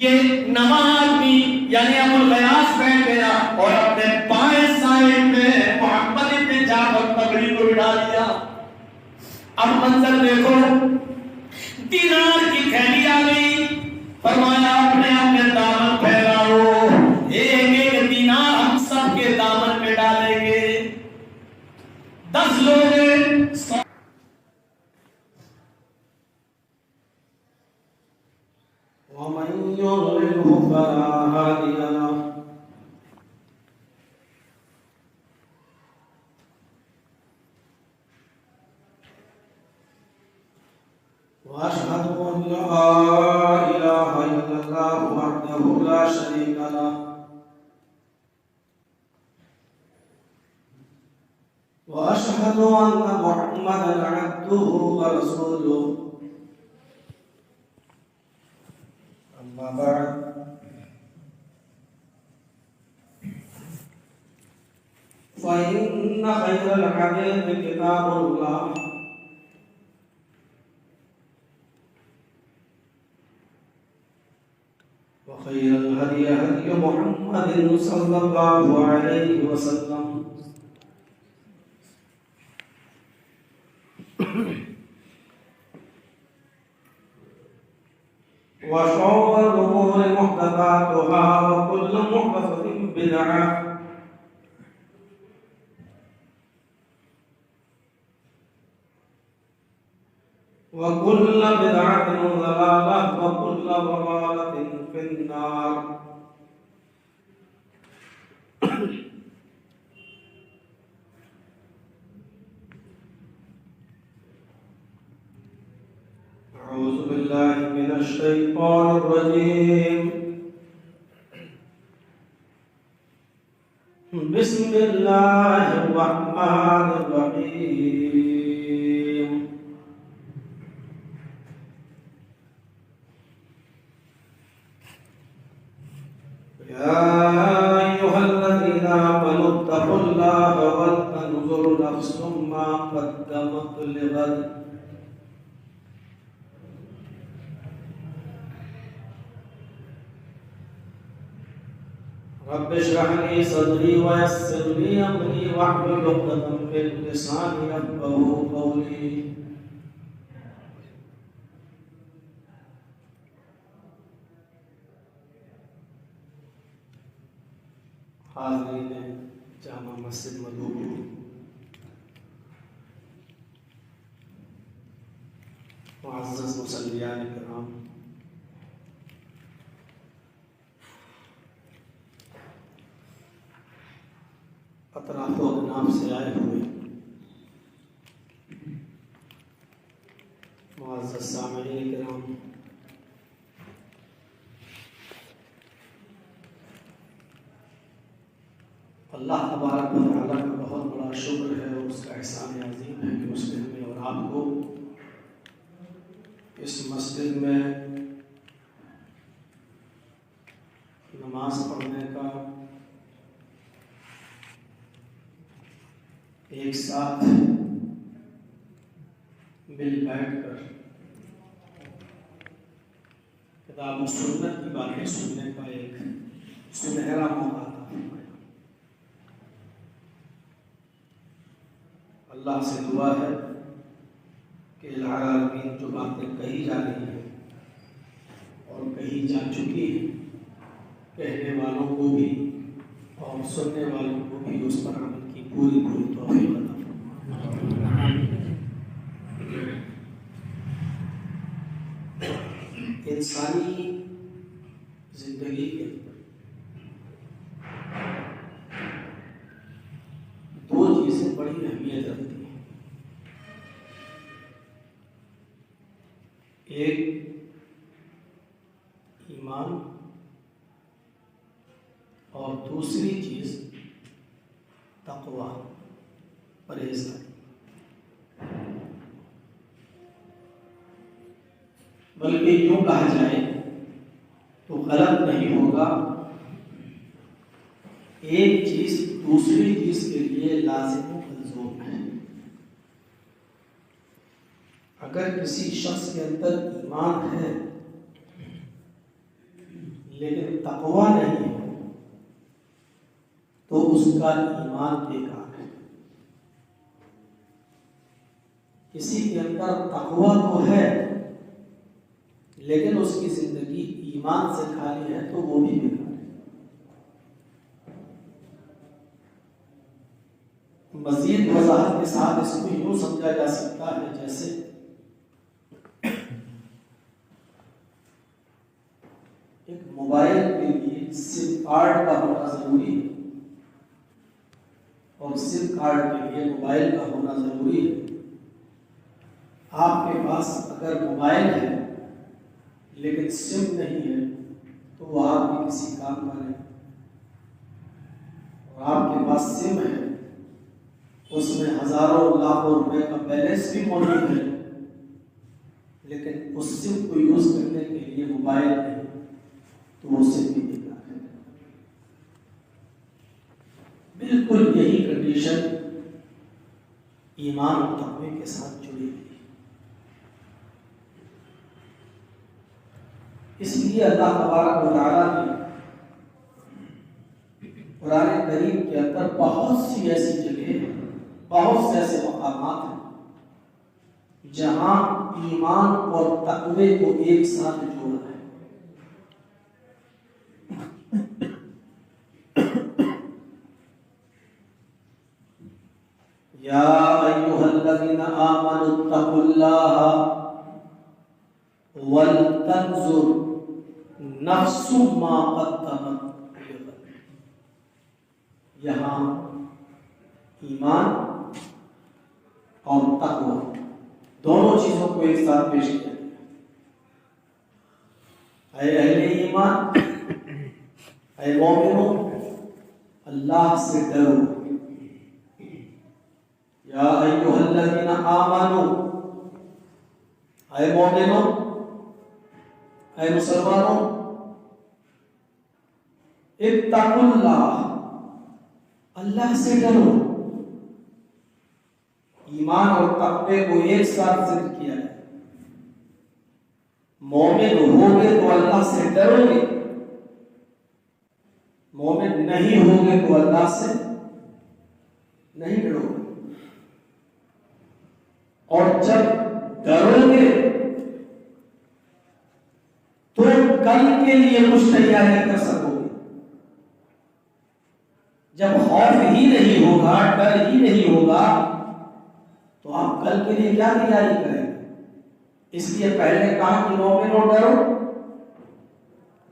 کہ نماز بھی یعنی ابو الغیاث بیٹھ گیا اور اپنے بائیں سائڈ میں محمد ابن جعفر تبری کو بٹھا دیا. اب منظر دیکھو، دینار کی تھیلی آ گئی، فرمایا اپنے اپنے دامن پھیلاؤ، ایک ایک دینار ہم سب کے دامن میں ڈالیں گے. 10 لوگ ومن يضلله فلا هادي له واشهد ان لا اله الا الله وحده لا شريك له واشهد ان محمدا عبده ورسوله. أما بعد فإن خير الحديث كتاب الله وخير الهدي هدي محمد صلى الله عليه وسلم وشر الأمور محدثاتها وكل محدثة بدعة وكل بدعة ضلالة وكل ضلالة في النار. أعوذ بالله من الشيطان الرجيم. بسم الله الرحمن الرحيم. يا أيها الذين آمنوا اتقوا الله ولتنظر نفس ما قدمت لغد رب اشرح لي صدري ويسر لي امري واحلل عقدة من لساني يفقهوا قولي. حاضرین جامع مسجد مدعو، معزز مصلیان کرام، اطراف و اکناف سے آئے ہوئے معزز سامعین کرام، اللہ تبارک و تعالیٰ کا بہت بڑا شکر ہے اور اس کا احسان عظیم ہے کہ اس نے ہمیں اور آپ کو اس مسجد میں نماز پڑھنے کا، ایک ساتھ مل بیٹھ کر کتاب و سنت کی باتیں سننے کا ایک سنہرا موقع تھا. اللہ سے دعا ہے کہ العالمین جو باتیں کہی جا رہی ہیں اور کہی جا چکی ہیں، کہنے والوں کو بھی اور سننے والوں کو بھی اس پر عمل کی پوری توفیق عطا فرمائے. انسانی زندگی کے دو چیزیں بڑی اہمیت رکھتی ہیں. ایک ایمان اور دوسری چیز تقویٰ، پرہیزگاری. بلکہ یوں کہا جائے تو غلط نہیں ہوگا، ایک چیز دوسری چیز کے لیے لازم و ملزوم ہے. اگر کسی شخص کے اندر ایمان ہے لیکن تقویٰ نہیں ہے تو اس کا ایمان بیکار ہے۔ کسی کے اندر تقویٰ تو ہے لیکن اس کی زندگی ایمان سے خالی ہے تو وہ بھی بیکار ہے۔ مزید وضاحت کے ساتھ اس کو یوں سمجھا جا سکتا ہے جیسے ایک موبائل کے لیے سم کارڈ کا ہونا ضروری ہے، اور سم کارڈ کے لیے موبائل کا ہونا ضروری ہے۔ آپ کے پاس اگر موبائل ہے لیکن سم نہیں ہے تو وہ آپ کے کسی کام کا نہیں، اور آپ کے پاس سم ہے، اس میں ہزاروں لاکھوں روپے کا بیلنس بھی موجود ہے، لیکن اس سم کو یوز کرنے کے لیے موبائل نہیں تو وہ سم بھی بیکار ہے۔ بالکل یہی کنڈیشن ایمان اور تقوی کے ساتھ جڑی ہوئی ہے۔ اس لیے اللہ تبارک و تعالیٰ نے قرآن کریم کے اندر بہت سی ایسی جگہیں ہیں، بہت سے ایسے مقامات ہیں جہاں ایمان اور تقوی کو ایک ساتھ جوڑا ہے۔ یا ایھا الذین آمنوا اتقوا اللہ ولتنظر نفس ما قدمت لغد۔ یہاں ایمان اور تقوی دونوں چیزوں کو ایک ساتھ پیش کیا گیا۔ اے اہل ایمان، اے مومنوں، اللہ سے ڈرو۔ یا ایھا الذین آمنوا، اے مومنوں، اے مسلمانوں، اتقوا اللہ، اللہ سے ڈرو۔ ایمان اور تقوی کو ایک ساتھ ذکر کیا ہے۔ مومن ہوگے تو اللہ سے ڈرو گے، مومن نہیں ہوگے تو اللہ سے نہیں ڈرو گے۔ اور جب ڈرو گے تو کل کے لیے کچھ تیاری کر سکو گے۔ جب خوف ہی نہیں ہوگا، ڈر ہی نہیں ہوگا تو آپ کل کے لیے کیا تیاری کریں گے؟ اس لیے پہلے کہا کہ مومنوں ڈرو،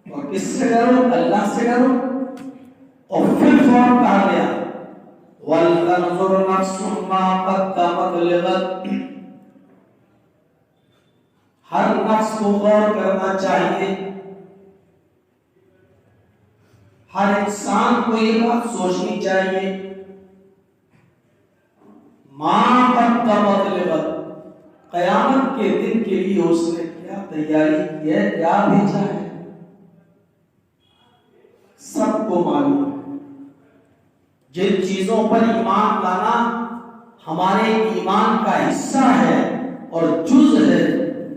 اور کس سے ڈرو؟ اللہ سے ڈرو، اور پھر فوراً کہا گیا وَلْتَنْظُرْ نَفْسٌ مَا قَدَّمَتْ لِغَدٍ۔ ہر نفس کو غور کرنا چاہیے، ہر انسان کو یہ بات سوچنی چاہیے مَا قَدَّمَتْ لِغَدٍ، قیامت کے دن کے لیے اس نے کیا تیاری کی ہے، کیا بھیجا ہے۔ سب کو معلوم ہے جن چیزوں پر ایمان لانا ہمارے ایمان کا حصہ ہے اور جز ہے،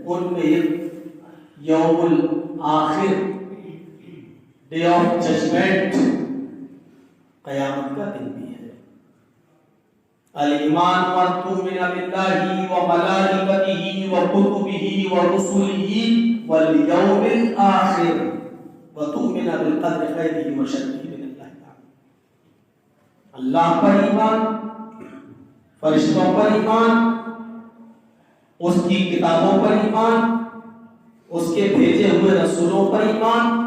ان میں یوم الآخر، ڈے آف ججمنٹ، قیامت کا دن بھی ہے۔ الایمان ان تؤمن باللہ وملائکتہ وکتبہ ورسلہ والیوم الآخر وتؤمن بالقدر خیرہ وشرہ من اللہ تعالی۔ اللہ پر ایمان، فرشتوں پر ایمان، اس کی کتابوں پر ایمان، اس کے بھیجے ہوئے رسولوں پر ایمان،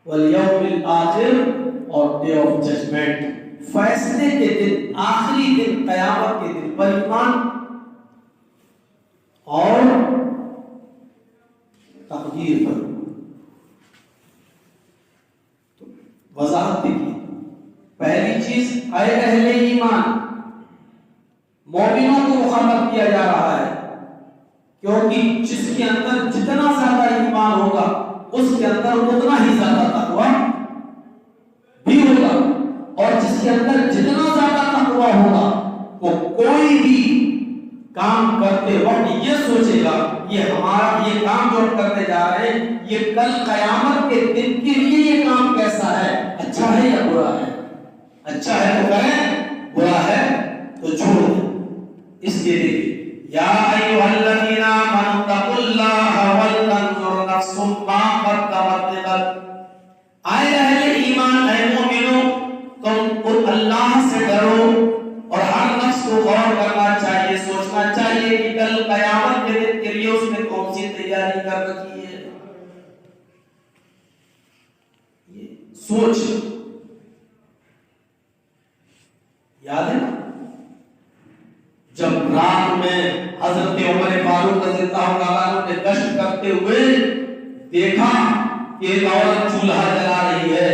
والیوم الآخر، اور ڈے آف ججمنٹ، فیصلے کے دن، آخری دن، قیامت کے دن پر ایمان، اور تقدیر پر۔ وضاحت دیکھیے، پہلی چیز اے اہل ایمان، مومنوں کو مخاطب کیا جا رہا ہے، کیونکہ جس کے اندر جتنا زیادہ ایمان ہوگا اس کے اندر اتنا ہی زیادہ تقویٰ بھی ہوگا، اور جس کے اندر جتنا زیادہ تقویٰ ہوگا وہ کوئی بھی کام کرتے وقت یہ سوچے گا یہ ہمارا یہ کام جو ہم کرنے جا رہے ہیں یہ کل قیامت کے دن کی برا ہے، اچھا ہے تو کریں، برا ہے تو چھوڑ دیں۔ اس لیے دیکھیں یا ایھا الذین آمنوا اتقوا اللہ ولتنظر نفس ما قدمت لغد، اے اہل ایمان، اے مومنو، تم اللہ سے ڈرو اور ہر نفس کو غور کرنا چاہیے، سوچنا چاہیے کہ کل قیامت کے دن کے لیے اس نے کون سی تیاری کر رکھی ہے۔ سوچ یاد ہے نا جب رات میں حضرت عمر فاروق رضی اللہ عنہ نے گشت کرتے ہوئے دیکھا کہ ایک عورت چولہا جلا رہی ہے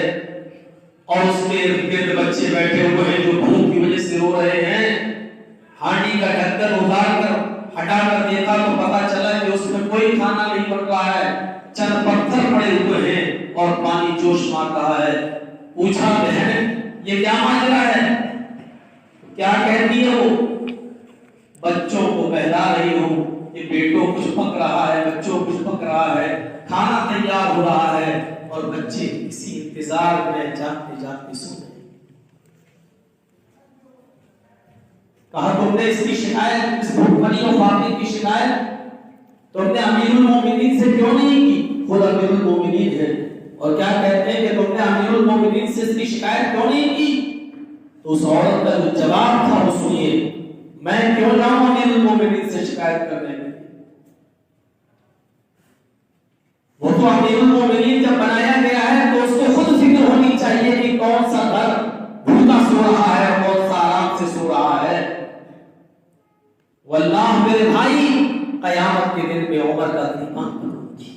اور اس کے گرد بچے بیٹھے ہوئے ہیں جو بھوک کی وجہ سے رو رہے ہیں، ہانڈی کا ڈھکن اتار کر ہٹا کر دیکھا تو پتا چلا کہ اس میں کوئی کھانا نہیں بن رہا ہے، چند پتھر پڑے ہوئے ہیں اور پانی جوش مار رہا ہے۔ پوچھا بہن یہ کیا ماجرا ہے؟ کیا کہتی ہے وہ؟ بچوں کو بہلا رہی ہوں کہ بیٹوں کچھ پک رہا ہے، بچوں کچھ پک رہا ہے، کھانا تیار ہو رہا ہے اور بچے اسی انتظار میں جاگتے جاگتے سو رہے ہیں۔ کہا تم نے اس کی شکایت، اس بھوک بنی و فاقے کی شکایت تم نے امیر المومنین سے کیوں نہیں کی؟ خود امیر المومنین ہے اور کیا کہتے ہیں کہ تم نے امیر المومنین سے اس کی شکایت کیوں نہیں کی؟ تو اس عورت کا جو جواب تھا وہ سنیے، میں کیوں جاؤں امیر المومنین سے شکایت کرنے میں؟ وہ تو امیر المومنین جب بنایا گیا ہے تو اس کو خود فکر ہونی چاہیے کہ کون سا گھر بھوکا سو رہا ہے، کون سا آرام سے سو رہا ہے۔ واللہ میرے بھائی، قیامت کے دن میں عمر کا ایمان کروں گی۔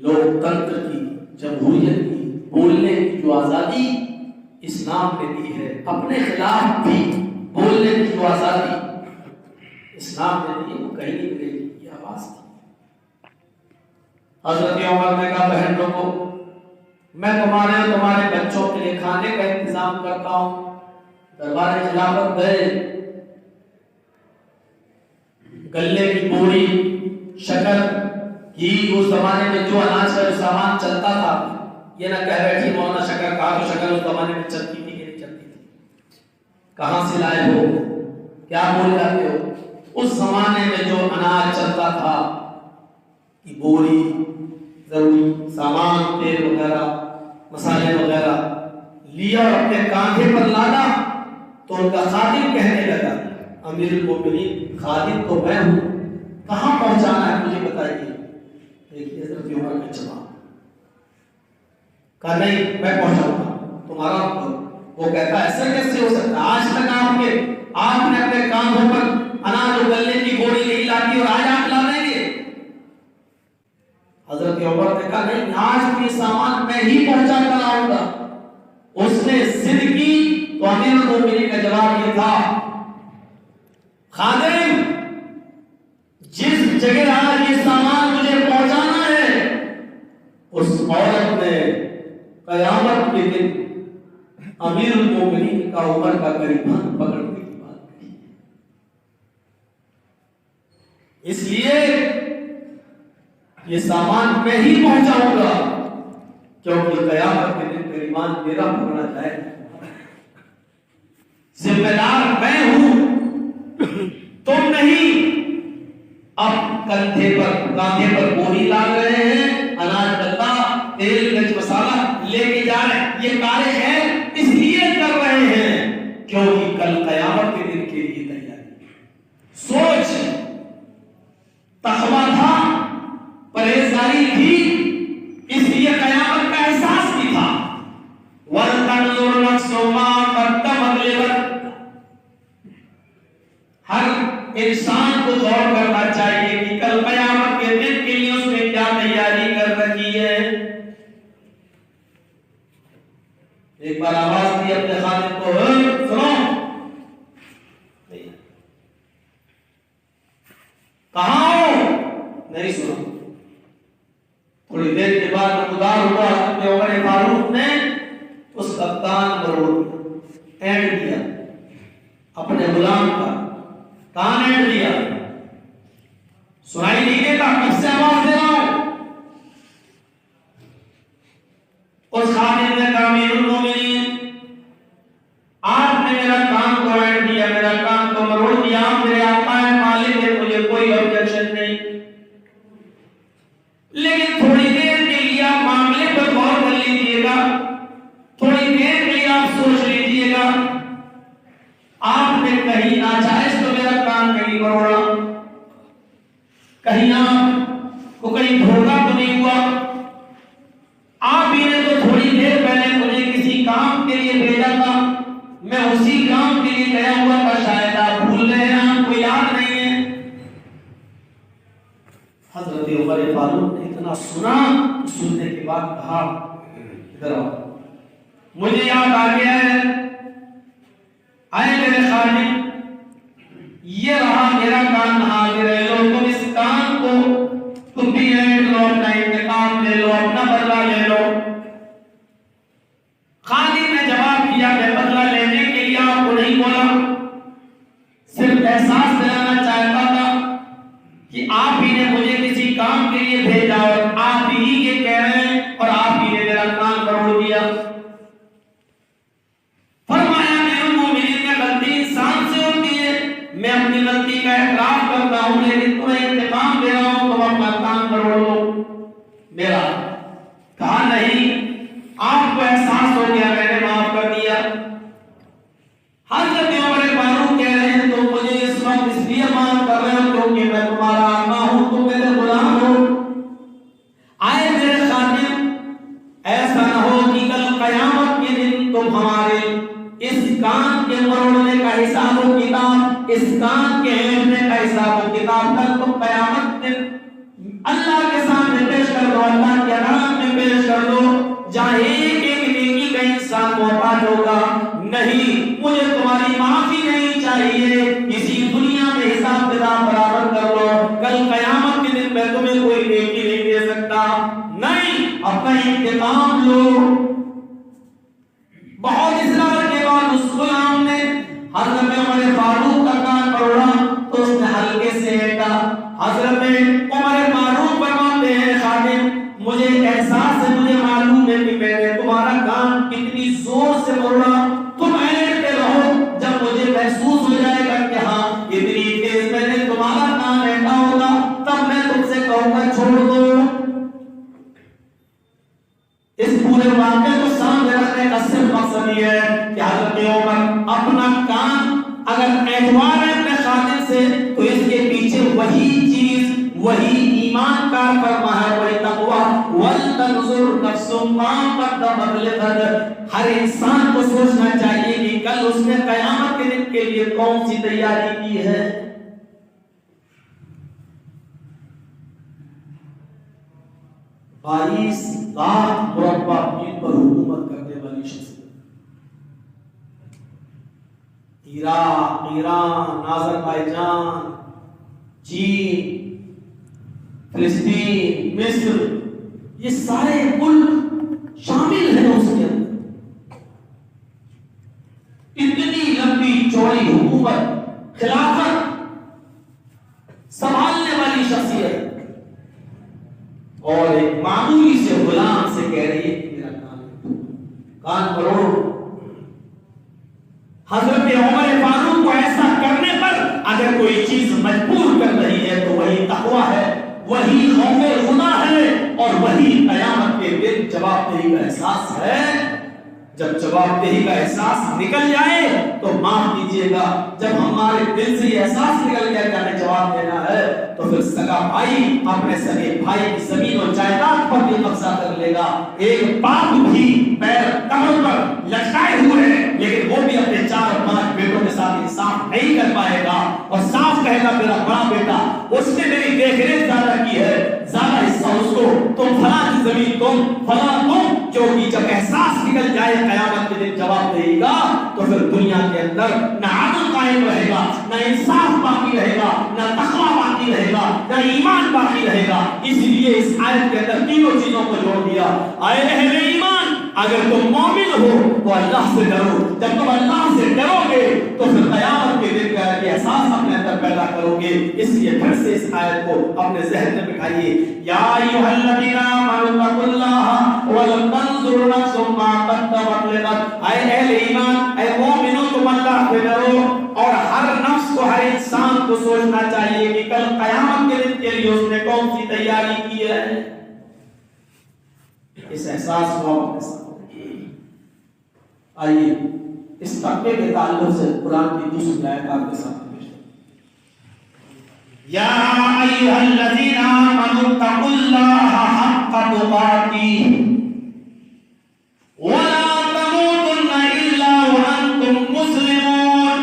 لوگ تنتر کی، جمہوریت کی، بولنے کی جو آزادی اسلام نے دی ہے، اپنے خلاف بھی بولنے کی جو آزادی اسلام نے دی، وہ کہیں نہیں ملے گی، یہ آواز تھی۔ حضرت عمر نے کہا بہن لوگوں، میں تمہارے اور تمہارے بچوں کے لیے کھانے کا انتظام کرتا ہوں۔ دربار خلافت گئے، گلے کی بوری، شکر، گھی، اس زمانے میں جو اناج کا جو سامان چلتا تھا، یہ نہ کہہ بیٹھی مولانا شکر، کہا تو شکر اس زمانے میں چلتی تھی کہ نہیں چلتی تھی؟ کہاں سے لائے ہو؟ کیا بول جاتے ہو؟ اس زمانے میں جو اناج چلتا تھا کہ بوری، ضروری سامان، تیل وغیرہ، مسالے وغیرہ لیا اور اپنے کاندھے پر لانا، تو ان کا خادم کہنے لگا امیر المومنین خادم تو میں ہوں، کہاں پہنچانا ہے مجھے بتائیے۔ دیکھیے حضرت عمر کا جواب، کہا نہیں میں پہنچاؤں گا، تمہارا وہ کہتا ایسا کیسے ہو سکتا؟ آج تک آپ نے اپنے کاندھوں پر اناج و غلے کی بوری نہیں لاتی اور آج آپ لا دیں گے؟ حضرت عمر نے کہا نہیں، آج بھی سامان میں ہی پہنچا کر آؤں گا۔ اس نے ضد کی تو امیر المومنین کا جواب یہ تھا، خادم جس جگہ آج یہ سامان مجھے پہنچانا ہے، اس عورت نے قیامت کے دن امیر المومنین کا عمر کا گریبان پکڑنے کی بات کی۔ اس لیے یہ سامان میں ہی پہنچاؤں گا، کیونکہ قیامت کے دن گریبان میرا پکڑا جائے گا، ذمہ دار میں ہوں، تم نہیں۔ اب کاندھے پر بوری لا رہے ہیں، اناج ڈلتا، تیل مرچ مسالہ لے کے جا رہے ہیں، یہ کارے ہیں اس لیے کر رہے ہیں کیونکہ کل قیامت کے دن کے لیے تیاری۔ سوچ، تقویٰ تھا، پرہیزگاری تھی، اس لیے قیامت کا احساس بھی تھا۔ وَلْتَنْظُرْ نَفْسٌ مَا قَدَّمَتْ لِغَدٍ، ہر انسان کو غور کرنا چاہیے کہ کل قیامت کے دن کے لیے اس نے کیا تیاری کر رکھی ہے۔ ایک بار آواز دی اپنے خادم کو، سنو، کہاں ہو؟ نہیں سنا۔ تھوڑی دیر کے بعد نمودار ہوا، حضرت عمر فاروق نے اس کپتان مروڑ اینڈ دیا اپنے غلام کا، کان اینڈ دیا، سنائی نہیں دیتا، کب سے آواز دے رہا ہوں، امیر المومنین آپ نے میرا کام توڑ دیا، میرا کام تو مروڑ دیا، میرے آقا ہے، مالک ہے، مجھے کوئی آبجیکشن نہیں، لیکن تھوڑی دیر کے لیے آپ معاملے پر غور کر لیجیے گا، تھوڑی دیر کے لیے آپ سوچ لیجیے گا، آپ نے کہیں ناجائز تو میرا کام نہیں مروڑا، کہیں آپ کو کہیں دھوکہ تو نہیں ہوا، آپ ہی نے تو تھوڑی دیر پہلے مجھے کسی کام کے لیے بھیجا تھا، میں اسی کام کے لیے گیا ہوا تھا، شاید آپ بھول رہے ہیں، آپ کو یاد نہیں ہے۔ حضرت عمر فاروق نے اتنا سنا، سننے کے بعد کہا ادھر آؤ، مجھے یاد آ گیا ہے، آئے میرے خادم، یہ رہا میرا کام، حاضر ہے، لو تم اس کام کو تم بھی اینڈ لو، اپنا انتقام لے لو، اپنا بدلہ لے لو۔ خادم نے جواب دیا میں بدلہ لینے کے لیے آپ کو نہیں بولا، صرف احساس دلانا چاہتا تھا کہ آپ ہی نے مجھے کسی کام کے لیے بھیجا اور آپ ہی یہ کہہ رہے ہیں اور آپ ہی نے میرا کام کروڑ دیا۔ فرمایا امیر المومنین میں غلطی انسان سے ہوتی ہے، میں اپنی غلطی کا اعتراف کرتا ہوں، لیکن تمہیں انتقام دے رہا ہوں، تم اپنا کام کروڑ لو میرا۔ کہا نہیں، آپ کو احساس ہو گیا، میں نے معاف کر دیا۔ حضرت عمر فاروق کہہ رہے ہیں تو مجھے اس وقت اس لیے معاف کر رہے ہو کیونکہ میں تمہارا آقا ہوں، تم میرے غلام ہو۔ آئے میرے خادم، ایسا نہ ہو کہ کل قیامت کے دن تم ہمارے اس کام کے مروڑنے کا حساب و کتاب، اس کام کے ہیرنے کا حساب و کتاب کل تم قیامت کے اللہ کے سامنے پیش کر دو، اللہ کے عدالت میں پیش کر دو، جہاں ایک ایک نیکی کا انسان محتاج ہوگا۔ نہیں، مجھے تمہاری معافی نہیں چاہیے، اسی دنیا میں حساب کتاب برابر کر لو، کل قیامت کے دن میں تمہیں کوئی نیکی نہیں دے سکتا، نہیں، اپنا انتقام لو۔ بہت اصرار کے بعد اس غلام نے حضرت عمر فاروق کا کان پکڑا تو اس نے ہلکے سے ایٹا۔ حضرت عمر فاروق فرماتے ہیں خادم، مجھے احساس ہے، مجھے معلوم ہے کہ میں نے تمہارا کان کتنی زور سے موڑا، تم ایٹتے رہو، جب مجھے محسوس ہو جائے گا کہ ہاں اتنی تیز میں نے تمہارا کان ایٹا ہوگا، تب میں تم سے کہوں گا چھوڑ دو۔ اس پورے واقعے کو سامنے رکھنے کا صرف مقصد یہ ہے کہ حضرت عمر اپنا کان اگر اعتبار ہے اپنے خادم سے تو اس کے پیچھے وہی چیز، وہی ایمان کا فرما ہے، وہی تقویٰ، وَلْتَنْظُرْ نَفْسٌ مَا قَدَّمَتْ لِغَدٍ۔ ہر انسان کو سوچنا چاہیے کہ کل اس نے قیامت کے دن کے لیے کون سی تیاری کی ہے۔ 22 لاکھ مربع میل پر حکومت کرنے والی شخصیت، عراق، ایران، آذربائیجان، چین، فلسطین، مصر، یہ سارے ملک شامل ہیں اس کے اندر۔ اتنی لمبی چوڑی حکومت، خلافت سنبھالنے والی شخصیت، اور ایک معمولی سے غلام سے کہہ رہی ہے کہ میرا کان کروڑ۔ حضرت عمر فاروق کو ایسا کرنے پر اگر کوئی چیز مجبور کر رہی ہے تو وہی تقویٰ ہے، وہی خوف خدا ہے، اور وہی قیامت کے دن جواب دہی کا احساس ہے۔ جب جواب دہی کا احساس نکل جائے تو معاف کیجیے گا، جب ہمارے دل سے یہ احساس نکل گیا کہ ہمیں جواب دینا ہے تو پھر سگا بھائی اپنے سگے بھائی کی زمین و جائیداد پر بھی قبضہ کر لے گا۔ ایک باپ بھی پیر کمر پر لٹکائے ہوئے ہیں لیکن وہ بھی اپنے 4 اور 5 بیٹوں کے ساتھ انصاف نہیں کر پائے گا، اور صاف کہے گا میرا بڑا بیٹا اس نے میری دیکھ ریکھ زیادہ کی ہے، زیادہ حصہ اس کو، تم فلاں کی زمین تم، فلاں تم، کیونکہ جب احساس نکل جائے قیامت کے دن جواب دے گا تو پھر دنیا کے اندر نہ عدل قائم رہے گا، نہ انصاف باقی رہے گا، نہ تقویٰ باقی رہے گا، نہ ایمان باقی رہے گا۔ اس لیے اس آیت کے اندر تینوں چیزوں کو جوڑ دیا۔ اے اہل ایمان، اگر تم مومن ہو تو اللہ سے ڈرو. جب تم اللہ سے ڈرو گے تو پھر قیامت کے دن کا احساس اپنے اندر پیدا کرو گے. اس لیے پھر سے اس آیت کو اپنے ذہن میں بٹھائیے. یا ایھا الذین آمنوا اتقوا اللہ ولتنظر نفس ما قدمت لغد. اے اہل ایمان، اے مومنو، تم اللہ سے ڈرو اور ہر نفس کو، ہر انسان کو سوچنا چاہیے کہ کل قیامت کے دن کے لیے اس نے کون سی تیاری کی ہے. اس احساس کو اپنے ساتھ. آئیے اس تقوی کے تعلق سے قرآن کی دوسری آیت آپ کے سامنے پیش کریں. یا ایھا الذین آمنوا اتقوا اللہ حق تقاتہ ولا تموتن الا وانتم مسلمون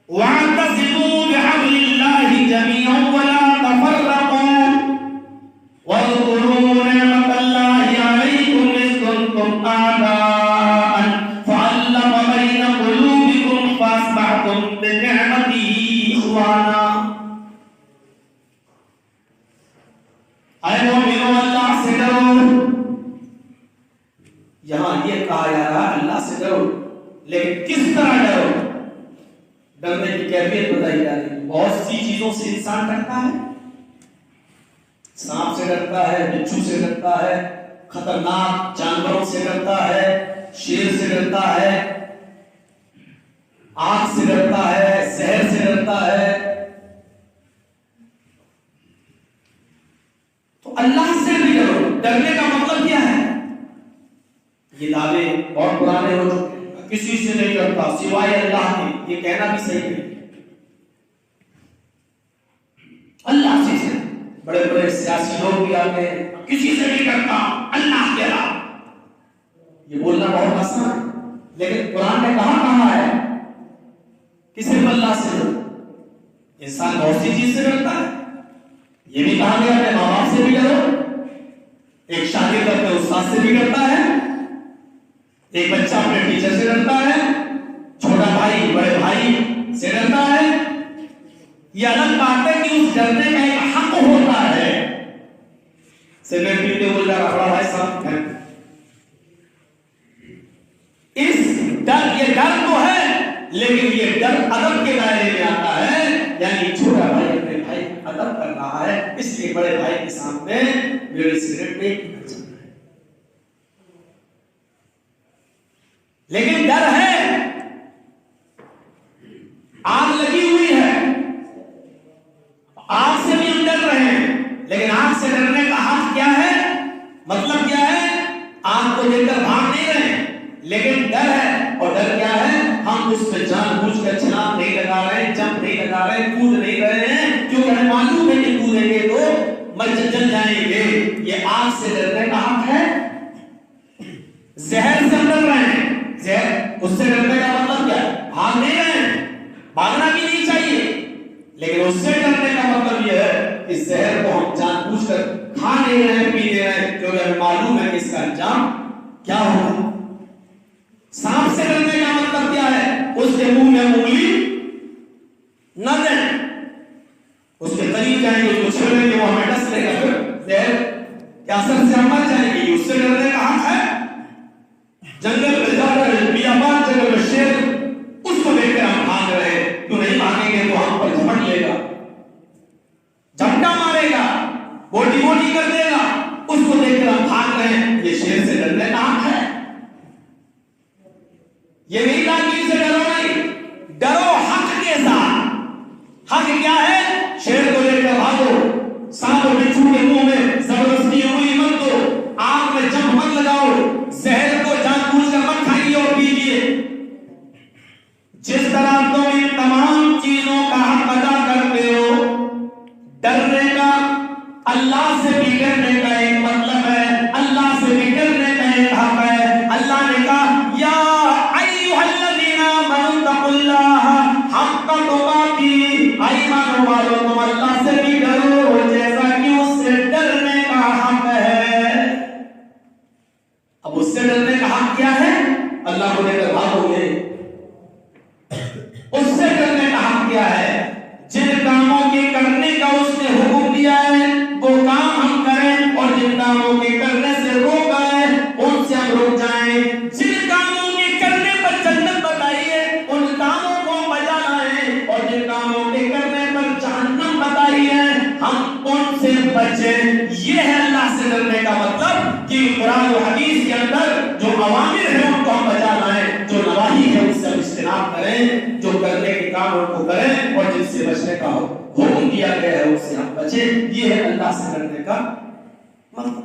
واعتصموا بحبل اللہ جميعا ولا تفرقوا واذكروا نعمة اللہ علیکم اذ کنتم اعداء فألف بین قلوبکم فاصبحتم بنعمتہ اخوانا. اے مومنو، اللہ سے ڈرو. یہاں یہ کہا جا رہا ہے اللہ سے ڈرو، لیکن کس طرح ڈرو؟ ڈرنے کی کیفیت بتائی جا رہی ہے. بہت سی چیزوں سے انسان ڈرتا ہے. سانپ سے ڈرتا ہے، بچھو سے ڈرتا ہے، خطرناک جانوروں سے ڈرتا ہے، شیر سے ڈرتا ہے، آگ سے ڈرتا ہے، زہر سے ڈرتا ہے. تو اللہ سے بھی ڈرو. ڈرنے کا مطلب کیا ہے؟ یہ دعوے بہت پرانے ہو چکے ہیں. کسی سے نہیں ڈرتا سوائے اللہ کے، یہ کہنا بھی صحیح ہے. اللہ سے بڑے بڑے سیاسی لوگ بھی آتے ہیں، کسی سے نہیں ڈرتا اللہ کے علاوہ. یہ بولنا بہت آسان ہے، لیکن قرآن نے کہا ہے کہ صرف اللہ سے ڈرو. انسان بہت سی چیز سے ڈرتا ہے. یہ بھی کہا گیا اپنے ماں باپ سے بھی ڈرو. ایک شاگرد اپنے استاد سے بھی ڈرتا ہے، ایک بچہ اپنے ٹیچر سے ڈرتا ہے، چھوٹا بھائی بڑے بھائی سے ڈرتا ہے. یہ الگ بات ہے کہ اس ڈرنے کا ایک حق ہوتا ہے. سگریٹ پیتے ہوئے بڑا بھائی صاحب ہے، اس ڈر، یہ ڈر تو ہے لیکن یہ ڈر ادب کے دائرے میں آتا ہے. یعنی چھوٹا بھائی اپنے بھائی کا ادب کر رہا ہے، اس لیے بڑے بھائی کے سامنے میری سگریٹ نہیں پینا چاہتا ہے. لیکن ڈر ہے. آگ لگی ہوئی ہے، آگ سے بھی ہم ڈر رہے ہیں، لیکن آگ سے ڈرنے کا حق کیا ہے؟ مطلب کیا ہے؟ آگ کو دیکھ کر بھاگ نہیں رہے، لیکن ڈر ہے. اور ڈر کیا ہے؟ ہم اس پہ جان بوجھ کر چھلانگ نہیں لگا رہے، جمپ نہیں لگا رہے، کود نہیں رہے ہیں، کیونکہ ہمیں معلوم ہے کہ کودیں گے تو جل جائیں گے. یہ آگ سے ڈرنے کا حق ہے. زہر سے ڈر رہے ہیں، زہر، اس سے ڈرنے کا مطلب کیا ہے؟ بھاگ نہیں رہے ہیں، بھاگنا بھی نہیں چاہیے، لیکن اس سے ڈرنے کا مطلب یہ ہے کہ زہر کو ہم جان بوجھ کر کھا نہیں رہے، پی نہیں رہے، کیونکہ ہمیں معلوم ہے کہ اس کا انجام کیا ہوگا. سانپ سے ڈرنے کا مطلب کیا ہے؟ اس کے منہ میں انگلی نہ دیں، اس کے قریب جائیں گے، اس کو چھوڑیں گے، وہ ہمیں ڈس لے گا، پھر زہر کے اثر سے ہم مر جائیں گے. اس سے ڈرنے کا حق ہے. جنگل میں جا کر بیابان جنگل میں شیر، اس کو دیکھ کر ہم بھاگ رہے ہیں، کیوں نہیں بھاگیں گے تو ہم پر جھپٹ لے گا، جھپٹا مارے گا، بوٹی بوٹی کر دے گا، اس کو دیکھ کر ہم بھاگ رہے ہیں. یہ شیر سے ڈرنے کا حق ہے. یہ نہیں کہا کہ اسے ڈرو نہیں، ڈرو حق کے ساتھ. حق کیا ہے؟ شیر کو لے کر بھاگو، سانپ اور بچھو کے منہ میں زبردستی انگلی مت دو، آگ میں جمپ مت لگاؤ، زہر کو جان بوجھ کر مت کھائیے اور پیجیے. جس طرح تم ان تمام چیزوں کا حق ادا کرتے ہو، ڈرنے کا، اللہ سے بھی ڈرنے کا ایک مطلب ہے، اللہ سے بھی ڈرنے کا ایک حق ہے. اللہ نے کہا یا ایھا الذین آمنوا اتقوا اللہ حق تقاتہ. ایمان والو، تم اللہ سے بھی ڈرو جیسا کہ اس سے ڈرنے کا حق ہے. اب اس سے ڈرنے کا حق کیا ہے؟ اللہ کو لے کر بھاگو گے. اس سے ڈرنے کا حق کیا ہے؟ جن کاموں کے کرنے کا اس نے حکم دیا ہے وہ کام ہم کریں، اور جن کاموں کے کرنے سے روکا ہے ان سے ہم بچیں. یہ ہے اللہ سے ڈرنے کا مطلب کہ قرآن و حدیث کے اندر جو اوامر ہیں ان کو ہم بجا لائیں, جو نواہی ہے اس سے ہم اجتناب کریں, جو کرنے کے کام ان کو کریں اور جن سے بچنے کا حکم دیا گیا ہے اس سے ہم بچیں. یہ ہے اللہ سے ڈرنے کا مطلب.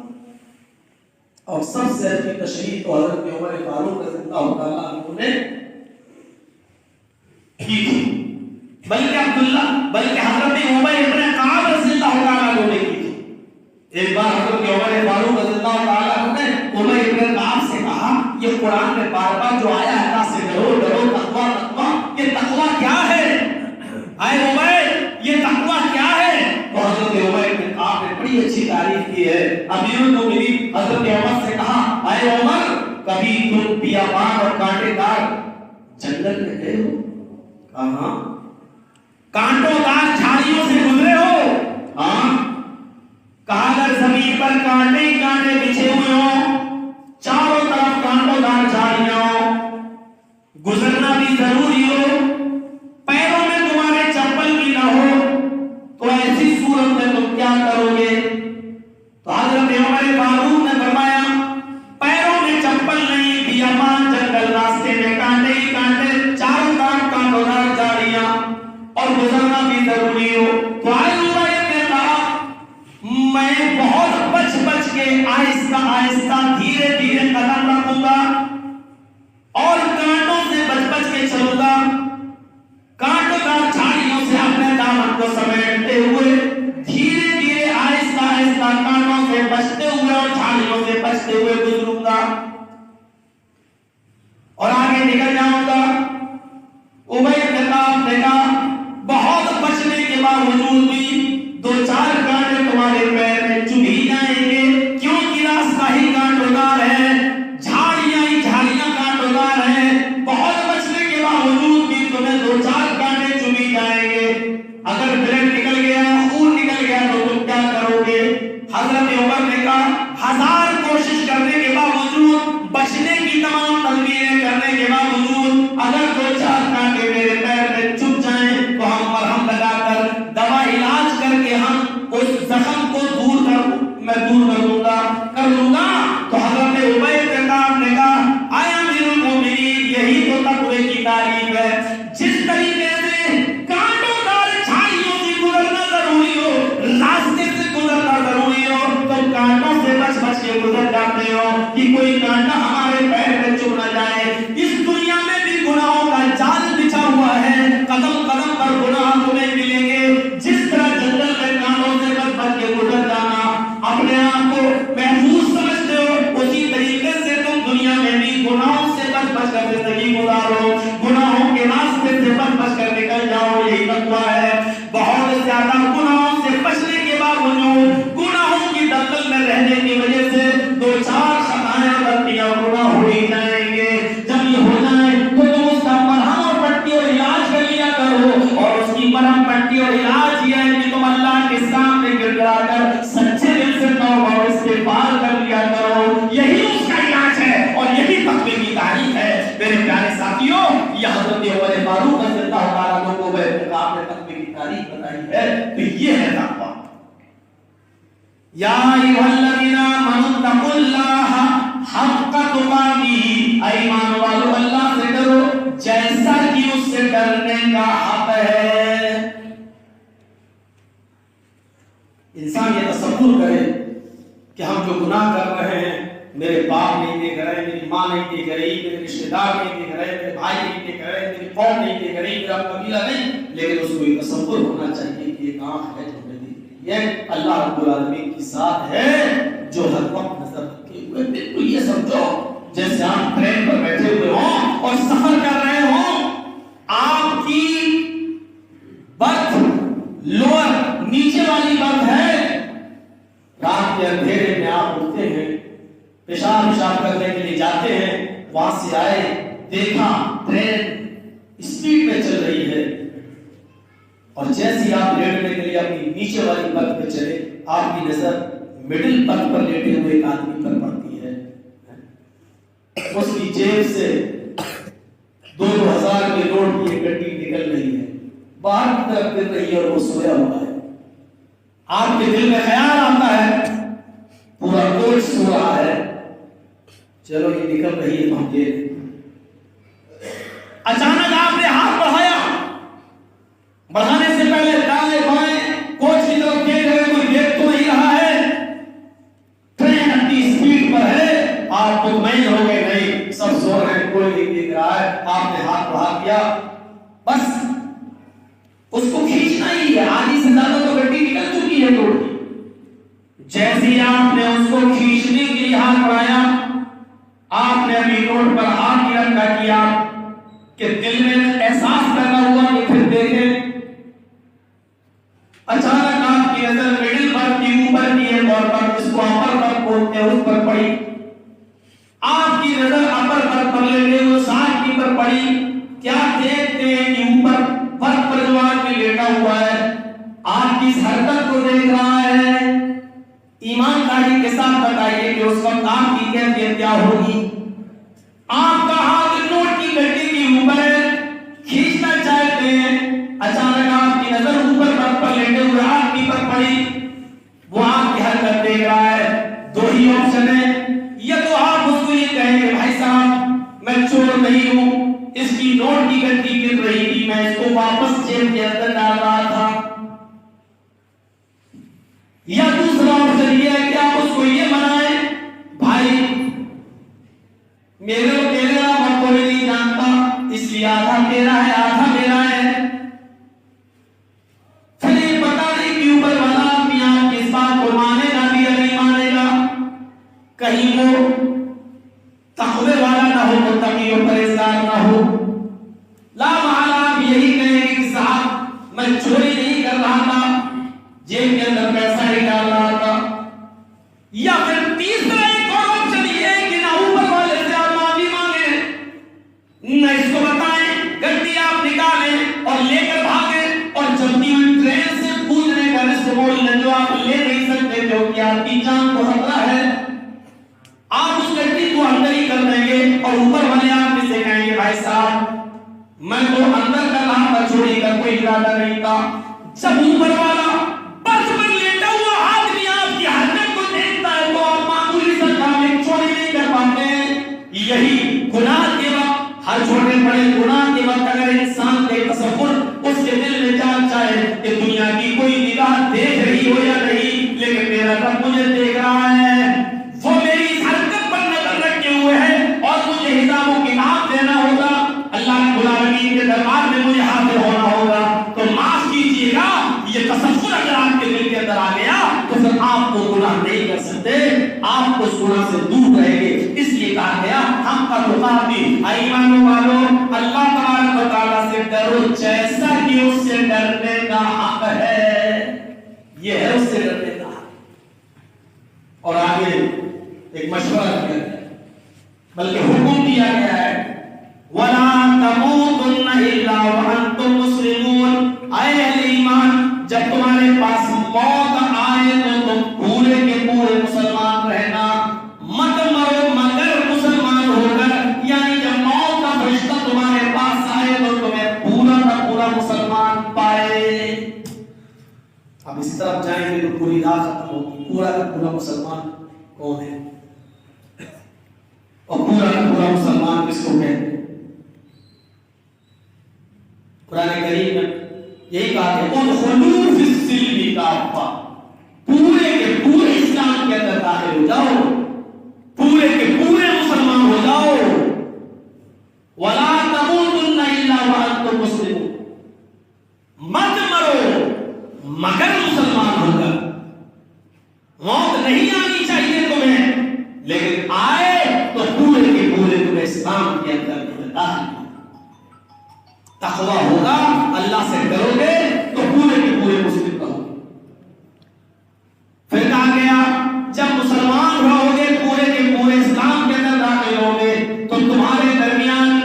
اور سب سے اچھی تشریح تو حضرت عمر فاروق رضی اللہ تعالیٰ عنہ نے کی تھی, بلکہ حضرت عمر ابن کعب رضی اللہ تعالیٰ عنہ نے کی تھی. ایک بار حضرت عمر فاروق رضی اللہ تعالیٰ عنہ نے عمر ابن کعب سے کہا, یہ قرآن میں بار بار جو آیا ہے اللہ سے ڈرو ڈرو تقویٰ تقویٰ, یہ تقویٰ کیا ہے؟ اے عمر یہ تقویٰ کیا ہے؟ تو حضرت عمر ابن کعب نے بڑی اچھی تعریف کی ہے. امیر المومنین حضرت عمر سے کہا, اے عمر کبھی تم بیابان اور کانٹے دار جنگل میں گئے ہو؟ کہاں؟ کانٹوں دار جھاڑیوں سے گزرے ہو؟ ہاں. کہا اگر زمین پر کانٹے ہی کانٹے بچھے ہوئے ہوں, چاروں طرف کانٹوں دار جھاڑیاں ہوں, گزرنا بھی ضروری ہو, پیروں میں تمہارے چپل بھی نہ ہو, تو ایسی صورت میں تم کیا کرو گے؟ تو حضرت عمر فاروق نے فرمایا, پیروں میں چپل نہیں, بیابان جنگل راستے میں کانٹے ہی کانٹے, چاروں طرف کانٹوں دار جھاڑیاں اور گزرنا بھی ضروری ہو. تو عمر نے کہا میں بہت بچ بچ کے آہستہ آہستہ دھیرے دھیرے قدم رکھوں گا اور کانٹوں سے بچ بچ کے چلوں گا, کانٹوں دار جھاڑیوں سے اپنے دامن کو سمیٹتے ہوئے دھیرے دھیرے آہستہ آہستہ کانٹوں سے بچتے ہوئے اور جھاڑیوں سے بچتے ہوئے گزروں گا اور آگے نکل جاؤں گا. عمر نے کہا بہت بچنے کے باوجود بھی دو چار کانٹے تمہارے پیر میں چبھ ہی جائیں گے, کیونکہ راستہ ہی کانٹوں دار ہے, جھاڑیاں ہی جھاڑیاں کانٹوں دار ہیں. بہت بچنے کے باوجود بھی تمہیں دو چار کانٹے چبھ ہی جائیں گے. اگر بلڈ نکل گیا, خون نکل گیا تو تم کیا کرو گے؟ حضرت عمر نے کہا 1000 کوشش کرنے کے باوجود, بچنے کی تمام تدبیریں کرنے کے باوجود اگر دو چار کانٹے میرے پیر میں چبھ جائیں تو ہم مرہم لگا کر دوا علاج کر کے ہم اس زخم کو دور کر دوں گا. تو حضرت عمر نے کہا اے امیر المومنین یہی تو تقوی کی تعریف ہے. جس طریقے سے کانٹوں دار جھاڑیوں سے گزرنا ضروری ہو, راستے سے گزرنا ضروری ہو, تو کانٹوں سے بچ بچ کے گزر جاتے ہو کہ کوئی کانٹا ہمارے پیر میں چبھ نہ جائے. اس دنیا میں بھی گناہوں کا جال بچھا ہوا ہے, قدم قدم پر گناہ تمہیں ملیں گے. جس طرح جنگل میں کانٹوں سے بچ بچ کے گزر جانا اپنے آپ کو محفوظ سمجھتے ہو, اسی طریقے سے تم دنیا میں بھی گناہوں سے بچ بچ کر زندگی گزارو, گناہوں کے راستے سے بچ بچ کر نکل جاؤ. یہی تقویٰ ہے. بہت زیادہ گناہوں سے بچنے کے باوجود گناہوں کی دلدل میں رہنے کی وجہ سے دو چار خطائیں غلطیاں گناہ ہو ہی جائیں گے. جب یہ ہو جائے تو تم اس کا مرہم اور پٹی اور علاج کر لیا کرو, اور اس کی مرہم پٹی اور علاج یہ ہے کہ تم اللہ کے سامنے گر گڑا کر سچے دل سے توبہ اور استغفار کر لیا کرو. یہی اس کا علاج ہے اور یہی تقوی کی تعریف ہے. میرے پیارے ساتھیوں, یہ حضرت عمر فاروق رضی اللہ تعالیٰ عنہ کو آپ نے تقوی کی تعریف بتائی ہے, تو یہ ہے تقویٰ. یا ایھا الذین آمنوا اتقوا اللہ حق تقاته, ایمان والو اللہ سے ڈرو جیسا کہ اس سے ڈرنے کا حق ہے. انسان یہ تصور کرے کہ ہم جو گناہ کر رہے ہیں, میرے باپ نہیں دیکھ رہے, میری ماں نہیں دیکھ رہی, میرے رشتے دار نہیں دیکھ رہے, میرے بھائی نہیں دیکھ رہے, میری قوم نہیں دیکھ رہی, میرا قبیلہ نہیں, لیکن اس کو یہ تصور ہونا چاہیے کہ ایک آنکھ ہے جو میں دیکھ رہی ہے, اللہ رب العالمین کی ذات ہے جو ہر وقت نظر رکھے ہوئے. بالکل یہ سمجھو جیسے آپ ٹرین پر بیٹھے ہوئے ہوں اور سفر کر رہے ہوں, آپ کی برتھ لوور نیچے والی برتھ ہے, رات کے اندھیرے میں آپ اٹھتے ہیں, پیشاب کرنے کے لیے جاتے ہیں, وہاں سے آئے, دیکھا ٹرین اسپیڈ میں چل رہی ہے, اور جیسے آپ لیٹنے کے لیے اپنی نیچے والی برتھ پہ چلے, آپ کی نظر مڈل برتھ پر لیٹے ہوئے ایک آدمی پر پڑتی ہے. اس کی جیب سے 2000 کے نوٹ کی ایک گڈی نکل رہی ہے, باہر کی طرف گر رہی ہے اور وہ سویا ہوا ہے. آپ کے دل میں خیال آتا ہے پورا کوٹ سو رہا ہے، چلو یہ نکل رہی ہے پہنچے، اچانک آپ نے ہاتھ بڑھایا، بڑھانے سے پہلے دائیں بائیں کوچ کی طرف دیکھ رہے، کوئی دیکھ تو نہیں رہا ہے، ٹرین اپنی اسپیڈ پر ہے، آپ مطمئن ہو گئے نہیں سب سو رہے ہیں، کوئی نہیں دیکھ رہا ہے، آپ نے ہاتھ بڑھا دیا، بس اس کو کھینچنا ہی ہے، آدھی سے زیادہ تو گڈی نکل چکی ہے روڈ کی، جیسے ہی آپ نے اس کو کھینچنے کے لیے ہاتھ بڑھایا، آپ نے ابھی روڈ پر ہاتھ رکھا کیا کہ دل میں احساس پیدا ہوا کہ پھر دیکھیں، اچانک آپ کی نظر مڈل پر کی اوپر کی ایک اور پر جس کو اپر پر بولتے ہیں اس پر پڑی، آپ کی نظر اپر پر لیتے ہوئے ساتھ کی پر پڑی، کیا دیکھتے ہیں کہ اوپر فرق پر جو آدمی لیٹا ہوا ہے آپ کی اس حرکت کو دیکھ رہا ہے، ایمانداری کے ساتھ بتائیے کہ اس وقت آپ کی کیفیت کیا ہوگی؟ آپ کا ہاتھ نوٹ کی گڈی کے اوپر کھینچنا چاہتے ہیں، اچانک آپ کی نظر اوپر پر لیٹے ہوئے آدمی پر پڑی، وہ آپ کی حرکت دیکھ رہا ہے، دو ہی آپشن ہے، یا تو آپ اس کو یہ کہیں کہ بھائی صاحب میں چور نہیں ہوں، اس کی نوٹ کی گڈی گر رہی تھی، میں اس کو واپس جیب کے اندر ڈال رہا تھا، یا دوسرا آپشن یہ ہے کہ آپ اس کو یہ منائیں بھائی میرے کو تیرا مت کوئی نہیں جانتا اس لیے آدھا تیرا ہے آدھا میرا ہے، پھر یہ پتا نہیں کہ اوپر والا آدمی آپ کی اس بات کو مانے گا بھی یا نہیں مانے گا، کہیں وہ تقوی والا نہ ہو متقی و پرہیزگار نہ ہو، لا محالہ آپ یہی کہیں گے کہ صاحب میں چوری نہیں کر رہا تھا، جیب کے اندر پیسہ ہی ڈال رہا تھا، یا پھر تیسرا ایک اور آپشن یہ ہے کہ نہ اوپر والے سے آپ معافی مانگیں، نہ اس کو بتائیں، گڈی آپ نکالیں اور لے کر بھاگیں اور چلتی ہوئی ٹرین سے کودنے کا رسک مول لیں جو آپ لے نہیں سکتے کیونکہ آپ کی جان کو خطرہ ہے، آپ اس گڈی کو اندر ہی کر دیں گے اور اوپر والے آدمی سے کہیں گے بھائی صاحب میں تو اندر کر رہا تھا، چوری کا کوئی ارادہ نہیں تھا، جب اوپر والا برف پر لیٹا ہوا آدمی آپ کی حرکت کو دیکھتا ہے تو آپ معمولی سا کام ایک چوری نہیں کر پاتے ہیں، یہی گناہ کے وقت ہر چھوٹے بڑے گناہ کے وقت اگر انسان کے تصور اس کے دل میں جان چاہے کہ دنیا کی کوئی نگاہ دیکھ رہی ہو یا نہیں لیکن میرا رب مجھے دیکھ رہا ہے، وہ میری اس حرکت پر نظر رکھے ہوئے ہے اور مجھے حساب و کتاب دینا ہوگا، اللہ رب العالمین کے دربار میں مجھے حاضر ہونا ہوگا، تو معاف کیجیے گا یہ تصور اگر آپ کے دل کے اندر آ گیا تو پھر آپ کو گناہ نہیں کر سکتے، آپ کو اس گناہ سے دور رہیں گے، اس لیے کہا گیا ہم کا تقاتی ایمان والوں اللہ تبارک و تعالیٰ سے ڈرو جیسا کہ اس سے ڈرنے کا حق ہے، یہ ہے اس سے ڈرنے کا حق، اور آگے ایک مشورہ کیا گیا بلکہ حکم دیا گیا ہے وَلَا تَمُوتُنَّ إِلَّا وَأَنْتُمْ مُسْلِمُونَ، اے اہل ایمان جب تمہارے پاس موت آئے تو تم پورے کے پورے مسلمان رہنا، مت مرو مگر مسلمان ہو کر، یعنی جب موت کا فرشتہ تمہارے پاس آئے تو تمہیں پورا کا پورا مسلمان پائے، اب اس طرف جائیں گے تو پوری راہ ختم ہوگی، پورا کا پورا مسلمان کون ہے اور پورا کا پورا مسلمان کس کو کہتے ہیں؟ قرآن کریم میں یہی کہا کہ ادخلوا فی السلم کافہ، پورے کے پورے اسلام کے اندر داخل ہو جاؤ، پورے کے پورے مسلمان ہو جاؤ، ولا تموتن الا وانتم مسلمون، مت مرو مگر مسلمان ہو کر، موت نہیں آنی چاہیے تمہیں لیکن آئے تو پورے کے پورے تمہیں اسلام کے اندر داخل، تقویٰ ہوگا اللہ سے ڈرو گے تو پورے کے پورے مسلم رہو گے، پھر کہا گیا جب مسلمان رہو گے پورے کے پورے اسلام کے اندر داخل ہوگے تو تمہارے درمیان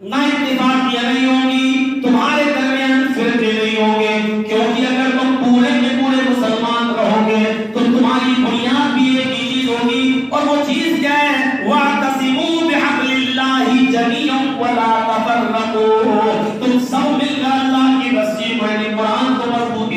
نہ اتفاقیاں نہیں ہوگی، تمہارے درمیان فرقے نہیں ہوں گے، کیونکہ اگر تم پورے کے پورے مسلمان رہو گے تو تمہاری بنیاد بھی ایک ہی چیز ہوگی، اور وہ چیز کیا ہے؟ وَاعْتَصِمُوا بِحَبْلِ اللَّهِ جَمِيعًا وَلَا تَفَرَّقُوا، تم سب مل کر اللہ کی رسی کو یعنی قرآن کو مضبوط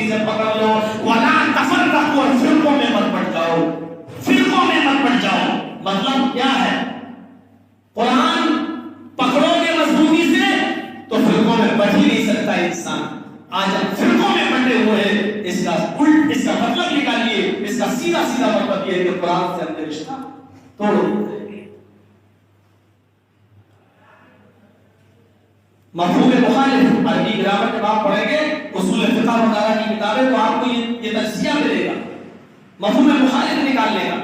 اس کا مطلب نکالیے، اس کا سیدھا مطلب یہ ہے کہ قرآن سے ہم نے رشتہ توڑ دیا۔ مفہوم مخالف عربی گرامر جب آپ پڑھیں گے اصول فقہ وغیرہ کی کتابیں تو آپ کو یہ تجزیہ ملے گا مفہوم مخالف نکالنے کا۔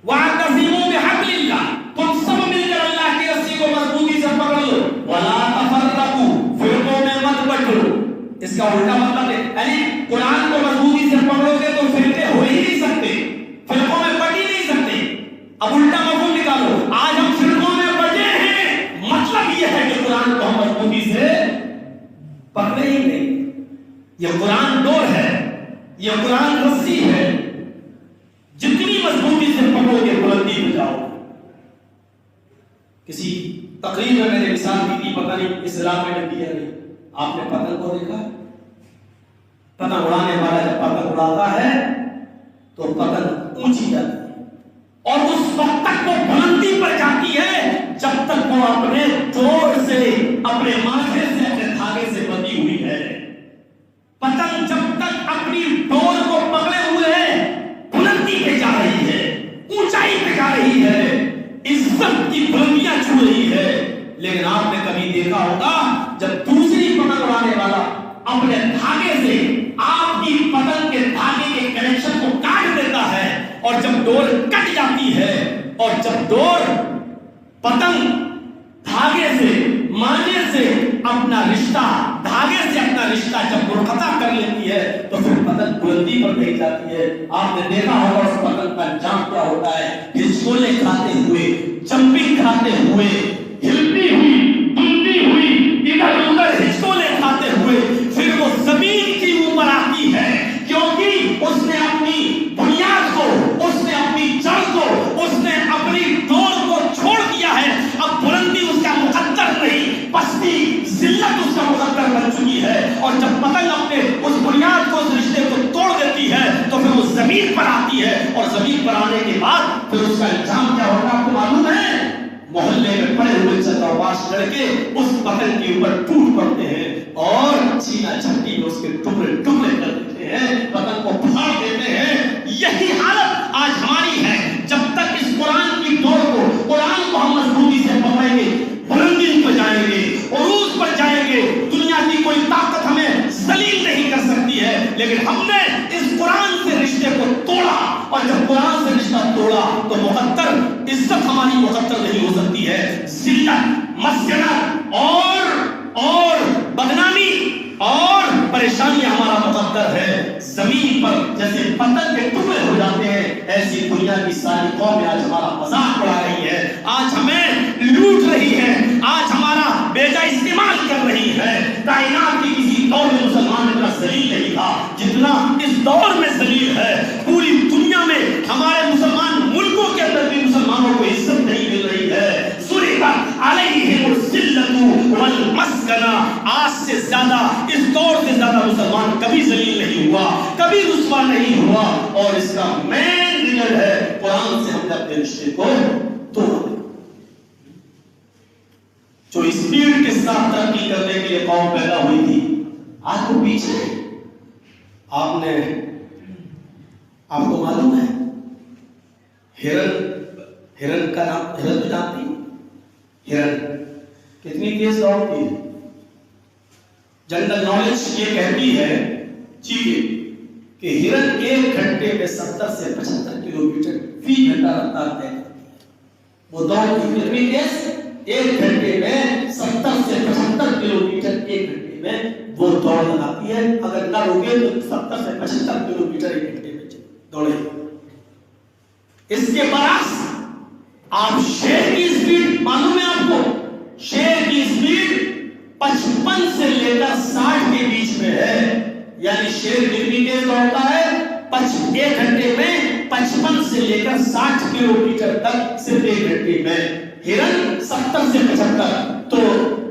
وَاعْتَصِمُوا بِحَبْلِ اللَّهِ، تم سب مل کر اللہ کی رسی کو مضبوطی سے پکڑ لو، وَلَا تَفَرَّقُوا، فرقوں میں مت بٹو۔ اس کا الٹا مطلب ہے یعنی قرآن کو مضبوطی سے پکڑو گے تو فرقے ہو ہی نہیں سکتے، فرقوں میں بٹ ہی نہیں سکتے۔ اب الٹا مفہوم نکالو، آج ہم فرقوں میں بٹے ہیں، مطلب یہ ہے کہ قرآن کو ہم مضبوطی سے پکڑے ہی نہیں۔ یہ قرآن ڈور ہے، یہ قرآن رسی ہے، جتنی مضبوطی سے پکڑو گے بلندی پہ جاؤ۔ کسی تقریر میں میں نے مثال دی تھی، پتہ نہیں اسلام میں نے دیا نہیں، آپ نے پتنگ کو دیکھا؟ پتنگ اڑانے والا جب پتنگ اڑاتا ہے تو پتنگ اونچی جاتی ہے اور اس وقت تک وہ بلندی پر جاتی ہے جب تک وہ اپنے ڈور سے، اپنے ماتھے سے، اپنے دھاگے سے بندھی ہوئی ہے۔ پتنگ جب تک اپنی ڈور کو پکڑے ہوئے ہے بلندی پہ جا رہی ہے، اونچائی پہ جا رہی ہے، عزت کی بلندیاں چھو رہی ہے۔ لیکن آپ نے کبھی دیکھا ہوگا جب دوسری پتنگ اڑانے والا اپنے دھاگے سے آپ کی پتنگ کے دھاگے کے کنیکشن کو کاٹ دیتا ہے، اور جب ڈور کٹ جاتی ہے اور جب ڈور پتنگ دھاگے سے، مانے سے اپنا رشتہ، دھاگے سے اپنا رشتہ جب منقطع کر لیتی ہے تو پھر پتنگ بلندی پر نہیں جاتی ہے۔ آپ نے دیکھا ہوگا اس پتنگ کا انجام کیا ہوتا ہے، ہچکولے کھاتے ہوئے، جمپنگ کھاتے ہوئے، ہلتی ہوئی، دلتی ہوئی، ادھر ادھر ہچکولے کھاتے ہوئے پھر وہ زمین کی اوپر آتی ہے، کیونکہ اس نے اپنی بنیاد کو، اس نے اپنی جڑ کو، اس نے اپنی ڈور کو چھوڑ دیا ہے۔ اب بلندی اس کا مقدر نہیں، پستی، ذلت اس کا مقدر بن چکی ہے، اور جب پتنگ اپنے اس بنیاد کو، اس رشتے کو توڑ دیتی ہے تو پھر وہ زمین پر آتی ہے، اور زمین پر آنے کے بعد پھر اس کا انجام کیا ہوتا ہے آپ کو معلوم ہے؟ محلے میں پڑے ہوئے چتراواش لڑکے اس پتنگ کے اوپر ٹوٹ پڑتے ہیں اور چھینا چھٹی میں اس کے ٹکڑے ٹکڑے کر دیتے ہیں، پتنگ کو پھاڑ دیتے ہیں۔ یہی حالت آج ہماری ہے۔ جب تک اس قرآن کی ڈور کو، قرآن کو ہم مضبوطی سے پکڑیں گے، بلندی پر جائیں گے، عروج پر جائیں گے، دنیا کی کوئی طاقت ہمیں ذلیل نہیں کر سکتی ہے۔ لیکن ہم نے اس قرآن سے رشتے کو توڑا، اور جب قرآن سے رشتہ توڑا تو مقدر عزت ہماری مقدر نہیں ہو سکتی ہے، ذلت، مسکنت اور بدنامی اور پریشانی ہمارا مقدر ہے۔ زمین پر جیسے پتنگ کے ٹکڑے ہو جاتے ہیں، ایسی دنیا کی ساری قومیں آج ہمارا مذاق اڑا رہی ہے، آج ہمیں لوٹ رہی ہے، آج ہمارا بیجا استعمال کر رہی ہے۔ کائنات کی کسی دور میں مسلمان اتنا ذلیل نہیں تھا جتنا اس دور میں ذلیل ہے۔ پوری دنیا میں ہمارے مسلمان ملکوں کے اندر بھی مسلمانوں کو عزت نہیں مل رہی ہے۔ ضربت علیہم الذلۃ والمسکنہ، آج سے زیادہ، اس دور سے زیادہ مسلمان کبھی ذلیل نہیں ہوا، کبھی رسوا نہیں ہوا، اور اس کا مین ریزن ہے قرآن سے ہم نے اپنے رشتے کو توڑا۔ جو اسپیڈ کے ساتھ ترقی کرنے کے لیے قوم پیدا ہوئی تھی، آج وہ پیچھے۔ آپ کو معلوم ہے ہرن کا نام، ہرن تو جانتی ہیں؟ ہرن کتنی تیز دوڑتی ہے؟ جنرل نالج یہ کہتی ہے کہ ہرن 1 گھنٹے میں 70 سے 75 کلومیٹر فی گھنٹہ رفتار طے کرتی ہے۔ وہ دوڑتی کتنی تیز؟ 1 گھنٹے میں 70 سے 75 کلومیٹر 1 گھنٹے میں وہ دوڑ لگاتی ہے۔ اگر نہ روکے تو 70 سے 75 کلومیٹر 1 گھنٹے میں دوڑے۔ اس کے برعکس آپ شیر کی اسپیڈ معلوم ہے آپ کو؟ شیر کی اسپیڈ 55 سے لے کر 60 کے بیچ میں ہے، یعنی شیر کتنی تیز دوڑتا ہے؟ 1 گھنٹے میں 55 سے لے کر 60 کلومیٹر تک صرف 1 گھنٹے میں۔ ہرن 70 سے 75، تو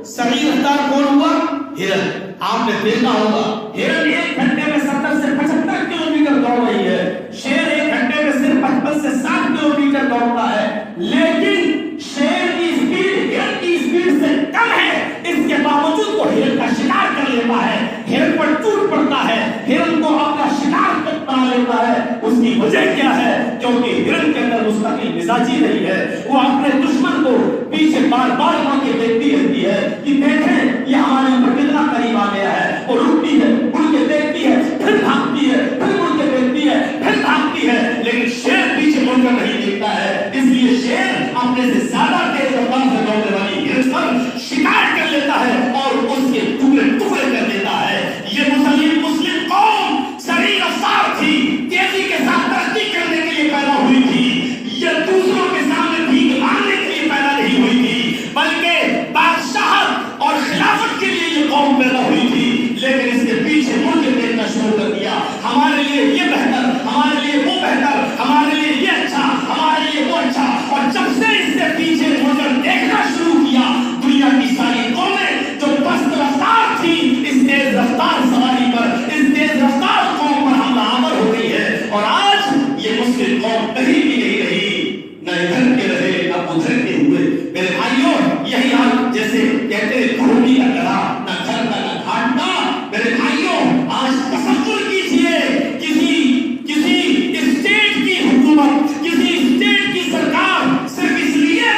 صحیح رفتار کون ہوا؟ ہرن۔ آپ نے دیکھا ہوگا ہرن 1 گھنٹے میں 70 سے 75 کلومیٹر دوڑ رہی ہے، شیر 1 گھنٹے میں صرف 55 سے 60 کلومیٹر دوڑتا ہے، لیکن شیر کی اسپیڈ ہرن کی اسپیڈ سے کم ہے۔ اس کے باوجود وہ ہرن کا شکار کر لیتا ہے، ہرن پر ٹوٹ پڑتا ہے، ہرن کو اپنا شکار بنا لیتا ہے. اس کی وجہ کیا ہے؟ کیونکہ ہرن کے اندر مستقل مزاجی نہیں ہے. وہ اپنے دشمن کو پیچھے بار بار کے دیکھتی رہتی ہے کہ دیکھیں یہ ہمارے اوپر کتنا قریب آ گیا ہے. وہ رکتی ہے, اڑ کے دیکھتی ہے, پھر بھاگتی ہے, پھر اڑ کے دیکھتی ہے, پھر بھاگتی ہے. لیکن شیر پیچھے مڑ کر نہیں دیکھتا ہے. اس لیے شیر اپنے سے زیادہ تیز رفتار سے دوڑنے والی ہرن پر شکار کر لیتا ہے اور اس کے ٹکڑے ٹکڑے کر دیتا ہے. یہ مسلم قوم سریع رفتار تھی, تیزی کے ساتھ ترقی کرنے کے لیے پیدا ہوئی تھی. یہ دوسروں کے سامنے بھیک مانگنے کے لیے پیدا نہیں ہوئی تھی, بلکہ بادشاہت اور خلافت کے لیے یہ قوم پیدا ہوئی تھی. لیکن اس کے پیچھے مڑ کے دیکھنا شروع کر دیا. ہمارے لیے یہ بہتر, ہمارے لیے وہ بہتر, ہمارے لیے یہ اچھا, ہمارے لیے وہ اچھا. اور جب سے اس سے پیچھے مڑ کر دیکھنا شروع کیا, دنیا کی ساری قومیں جو پست رفتار تھی اس تیز رفتار سواری پر, اس تیز رفتار قوم پر حملہ آور ہو گئی ہے. اور آج یہ مسلم قوم کہیں بھی نہیں رہی, نہ ادھر کے رہے نہ ادھر کے ہوئے. میرے بھائیوں, یہی حال جیسے کہتے ہیں گھوڑی کا گدھا, نہ گھر کا نہ گھاٹ کا. میرے بھائیوں, آج تصور کیجئے کسی اسٹیٹ کی حکومت, کسی اسٹیٹ کی سرکار صرف اس لیے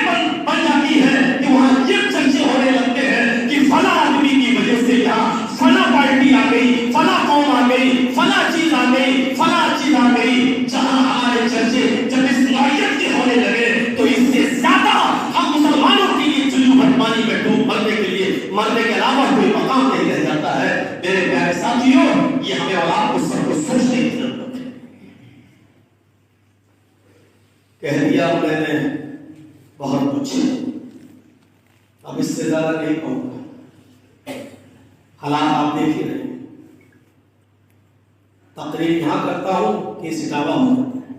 بن جاتی ہے کہ وہاں یہ چرچے ہونے لگتے ہیں کہ فلاں آدمی کی وجہ سے یہاں فلاں پارٹی آ گئی, فلاں قوم آ گئی, فلاں چیز آ گئی, فلاں چیز آ گئی. جہاں ہمارے چرچے جب اس نوعیت کے ہونے لگے تو اس سے زیادہ ہم مسلمانوں کے لیے چلو بھٹمانی میں ڈوب مرنے کے علاوہ کوئی مقام نہیں رہ جاتا ہے. میرے پیارے ساتھیوں, یہ ہمیں اور آپ کو سب کو سوچنے کی ضرورت ہے. کہہ دیا میں نے بہت کچھ, اب اس سے زیادہ نہیں کہوں گا. حالات آپ دیکھ ہی رہے ہیں. تقریر یہاں کرتا ہوں کہ سٹاوا ہو جاتا ہے.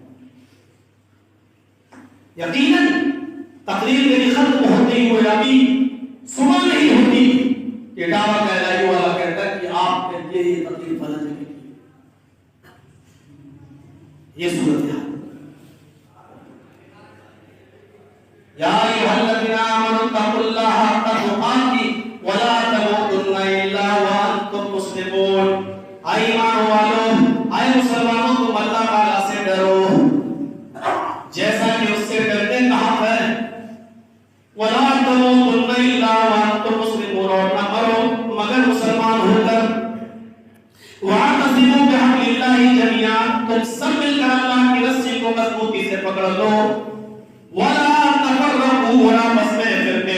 یقیناً تقریر میری ختم ہوتی ہوئی ابھی صبح نہیں ہوتی کہ ڈاوا کہلائی والا کہتا ہے کہ آپ کے یہ تقریر فلاں جگہ کی. یہ صورت ہے. یا ایھا الذین آمنوا اتقوا اللہ حق تقاته ولا تموتن الا وانتم مسلمون. اے ایمان والو, اے مسلمانوں, تم اللہ تعالیٰ سے ڈرو جیسا کہ اس سے ڈرتے کہا ہے. ولا تموتن الا وانتم مسلمون, اور نہ مرو مگر مسلمان ہو کر. واعتصموا بحبل اللہ جميعا, تم سب مل کر اللہ کی رسی کو مضبوطی سے پکڑ لو. ولا تفرقوا, اور آپس میں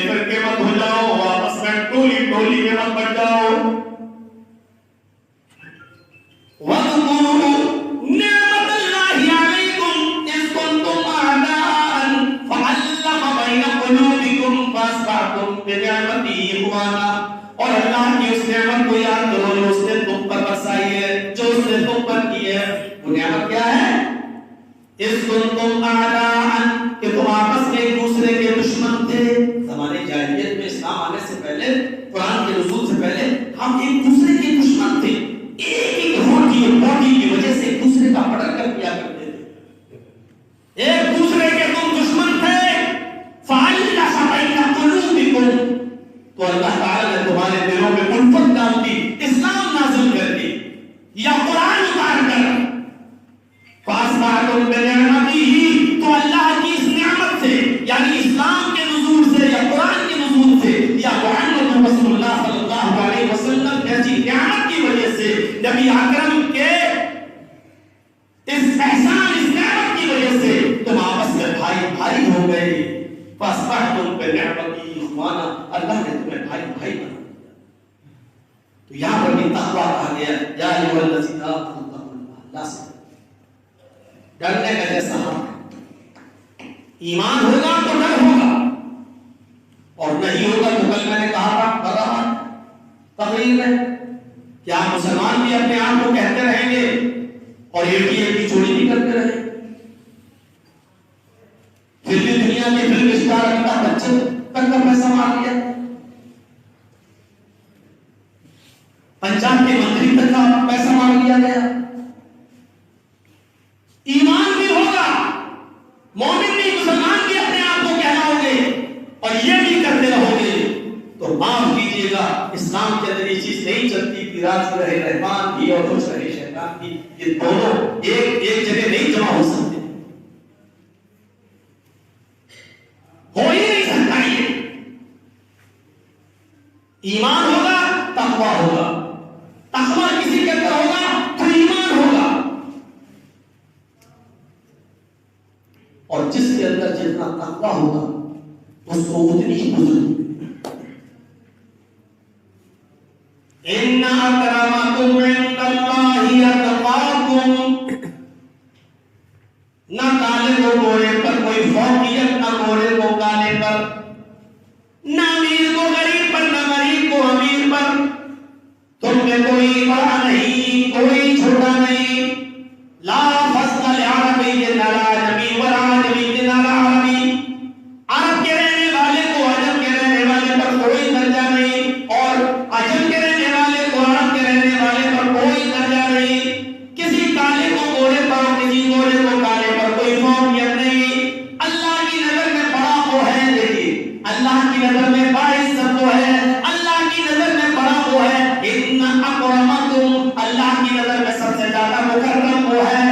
فرقے مت ہو جاؤ, آپس میں ٹولی میں مت بٹ جاؤ. واذكروا نعمت اللہ علیکم اذ کنتم اعداء فألف بین قلوبکم فاصبحتم بنعمتہ اخوانا. اور اللہ کی اس نعمت کو یاد کرو جو اس نے تم پر برسائی ہے, جو اس نے تم پر کی ہے. وہ نعمت کیا ہے؟ اذ کنتم اعداء, کہ تم آپس میں ایک دوسرے کے دشمن تھے. زمانے جاہلیت میں اسلام آنے سے پہلے, قرآن کے نزول سے پہلے ہم ایک دوسرے کے دشمن تھے. ایک روٹی باڈی کی وجہ سے ایک دوسرے کا پڑھ کر کیا کرتے تھے, ایک دوسرے کے تم دشمن تھے. فَأَلَّفَ بَيْنَ قُلُوبِكُمْ, تو اللہ تعالیٰ نے تمہارے دلوں میں الفت ڈال دی, اسلام نازل کر دی یا قرآن اتار کر. فَأَصْبَحْتُمْ بِنِعْمَتِهِ, تو اللہ کی اس نعمت سے یعنی اسلام کے نزول سے یا قرآن کے نزول سے یا محمد رسول اللہ صلی اللہ علیہ وسلم جیسی نعمت کی وجہ سے, نبی اکرم کے اس احسان, اس نعمت کی وجہ سے تم آپس میں بھائی ہو گئے. فَأَصْبَحْتُمْ بِنِعْمَتِهِ إِخْوَانًا, اللہ نے تمہیں بھائی بنا دیا. تو یہاں پر بھی تقویٰ کہا گیا, یا ایھا الذین آمنوا اتقوا اللہ, اللہ سے ڈرنے کا جیسا حق. ایمان ہوگا تو ڈر ہوگا, اور نہیں ہوگا تو کل میں نے کہا تھا تقریر میں, کیا مسلمان بھی اپنے آپ کو کہتے رہیں گے اور ایک چوری نہیں کرتے رہیں؟ پھر بھی دنیا کے فلم اسٹار امیتابھ بچن تک کا پیسہ مار لیا, پنجاب کے منتری تک کا پیسہ مار لیا گیا. ایمان بھی ہوگا, مومن بھی, مسلمان بھی اپنے آپ کو کہنا ہوگے اور یہ بھی کرتے رہو گے تو معاف کیجیے گا, اسلام کے اندر یہ چیز نہیں چلتی کہ راضی رہے رحمان بھی اور خوش رہے شیطان بھی. کہ دونوں ایک جگہ نہیں جمع ہو سکتے، ہو ہی نہیں سکتا یہ۔ ایمان ہوگا تقویٰ ہوگا، تقویٰ کسی کے اندر ہوگا تو ایمان ہوگا، اور جس کے اندر جتنا تقویٰ ہوگا اس کو اتنی ہی بزرگی۔ ان اکرمکم عند اللہ اتقاکم، نہ کالے کو گورے پر کوئی فوقیت، نہ گورے کو کالے پر، نہ امیر کو غریب پر، نہ غریب کو امیر پر، تم میں کوئی بڑا نہیں کوئی چھوٹا نہیں، لا فضل لعربی علی عجمی ولا عجمی علی عربی، عرب کے رہنے والے کو عجم کے رہنے والے پر کوئی درجہ نہیں، اور عجم کے رہنے والے کو عرب کے رہنے والے پر کوئی درجہ نہیں، کسی کالے کو گورے پر اور کسی گورے کو کالے پر کوئی فوقیت نہیں۔ اللہ کی نظر میں بڑا وہ ہے، دیکھیے اللہ کی نظر میں باعزت وہ ہے، اللہ کی نظر میں بڑا وہ ہے، ان اکرمکم، اللہ کی نظر میں سب سے زیادہ مکرم وہ ہے،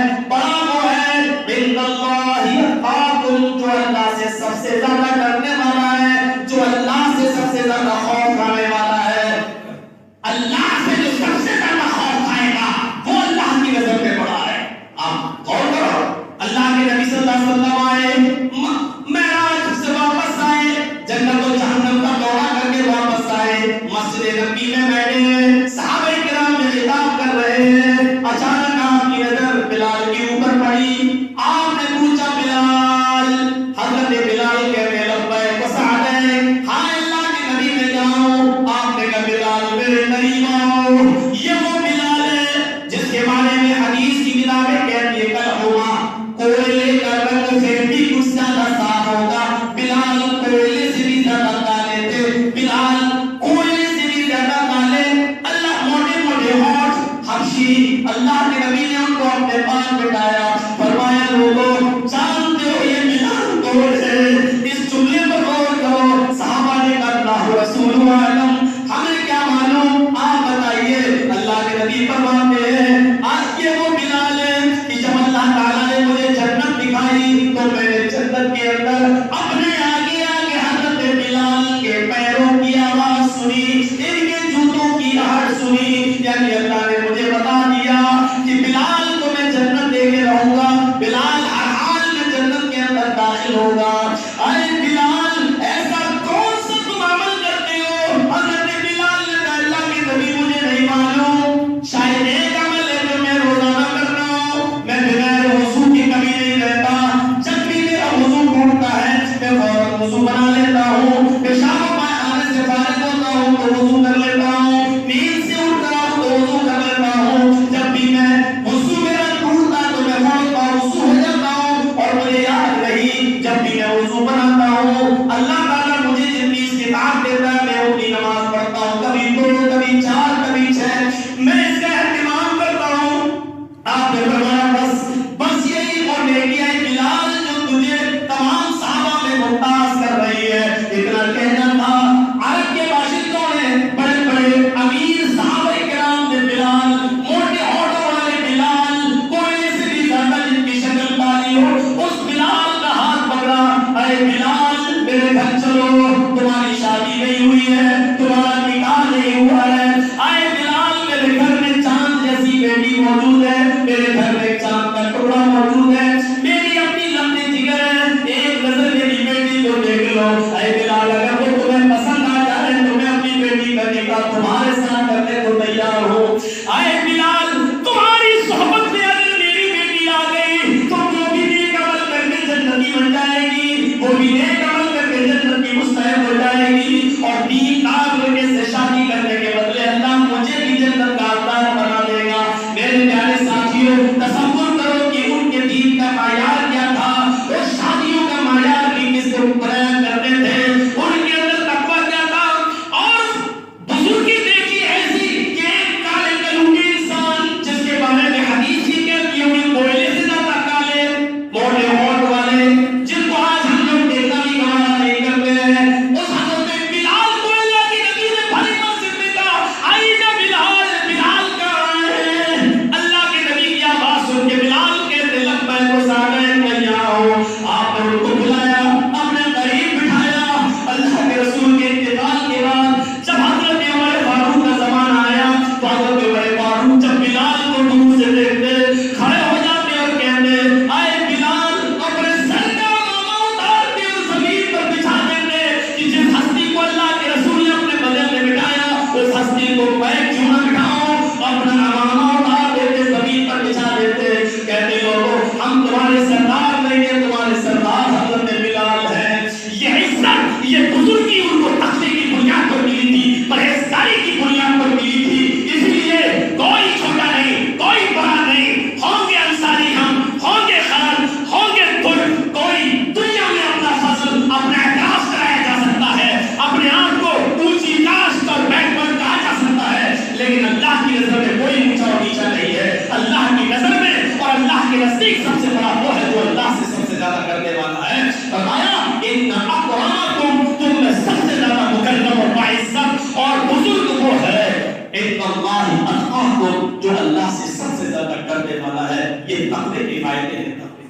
تمہارے سردار نہیں ہے، تمہارے سردار حضرت بلال ہے۔ یہ عزت، یہ بزرگی ان کو تقوی کی بنیاد پر ملی تھی، پرہیزگاری کی بنیاد پر ملی تھی۔ اس لیے کوئی چھوٹا نہیں، کوئی بڑا نہیں، ہوں گے انصاری ہم، ہوں گے خالد، ہوں گے تر، کوئی دنیا میں اپنا فضل، اپنا اعتراف کرایا جا سکتا ہے، اپنے آپ کو اونچی کاشت اور بیک ورڈ کہا جا سکتا ہے، لیکن اللہ کی نظر میں کوئی اونچا اور نیچا نہیں ہے۔ اللہ کی نظر میں اور اللہ کے نزدیک سب سے بڑا وہ ہے جو اللہ سے سب سے زیادہ کرنے والا ہے۔ فرمایا ان اکرمکم، تم میں سب سے زیادہ مکرم اور باعزت اور بزرگ وہ ہے ان اللہ اتقاکم، جو اللہ سے سب سے زیادہ کرنے والا ہے۔ یہ تقوی کے فائدے ہیں۔ تقوی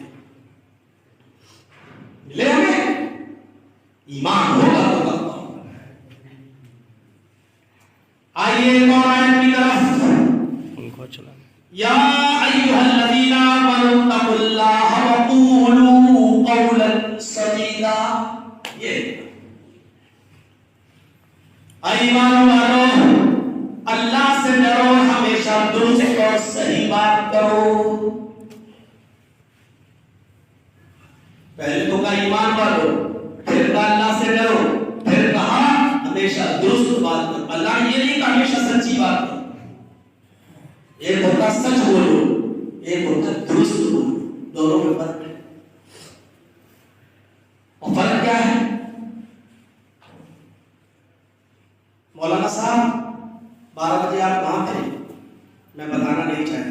ملے ہمیں ایمان ہوگا تو تقوی ہوگا۔ آئیے ایک اور آیت کی طرف، ان کو چلا یا ایھا الذین آمنوا اتقوا اللہ وقولوا قولا سدیدا۔ یہ ایمان والو، اللہ سے ڈرو، ہمیشہ درست اور صحیح بات کرو۔ پہلے تو کہا ایمان والو، پھر کہا اللہ سے ڈرو، پھر کہا ہمیشہ درست بات کرو۔ اللہ نے یہ نہیں کہا ہمیشہ سچی بات کرو۔ ایک ہوتا سچ بولو، ایک ہوتا درست بولو، دونوں میں فرق ہے۔ اور فرق کیا ہے؟ مولانا صاحب 12 بجے آپ کہاں تھے؟ میں بتانا نہیں چاہتا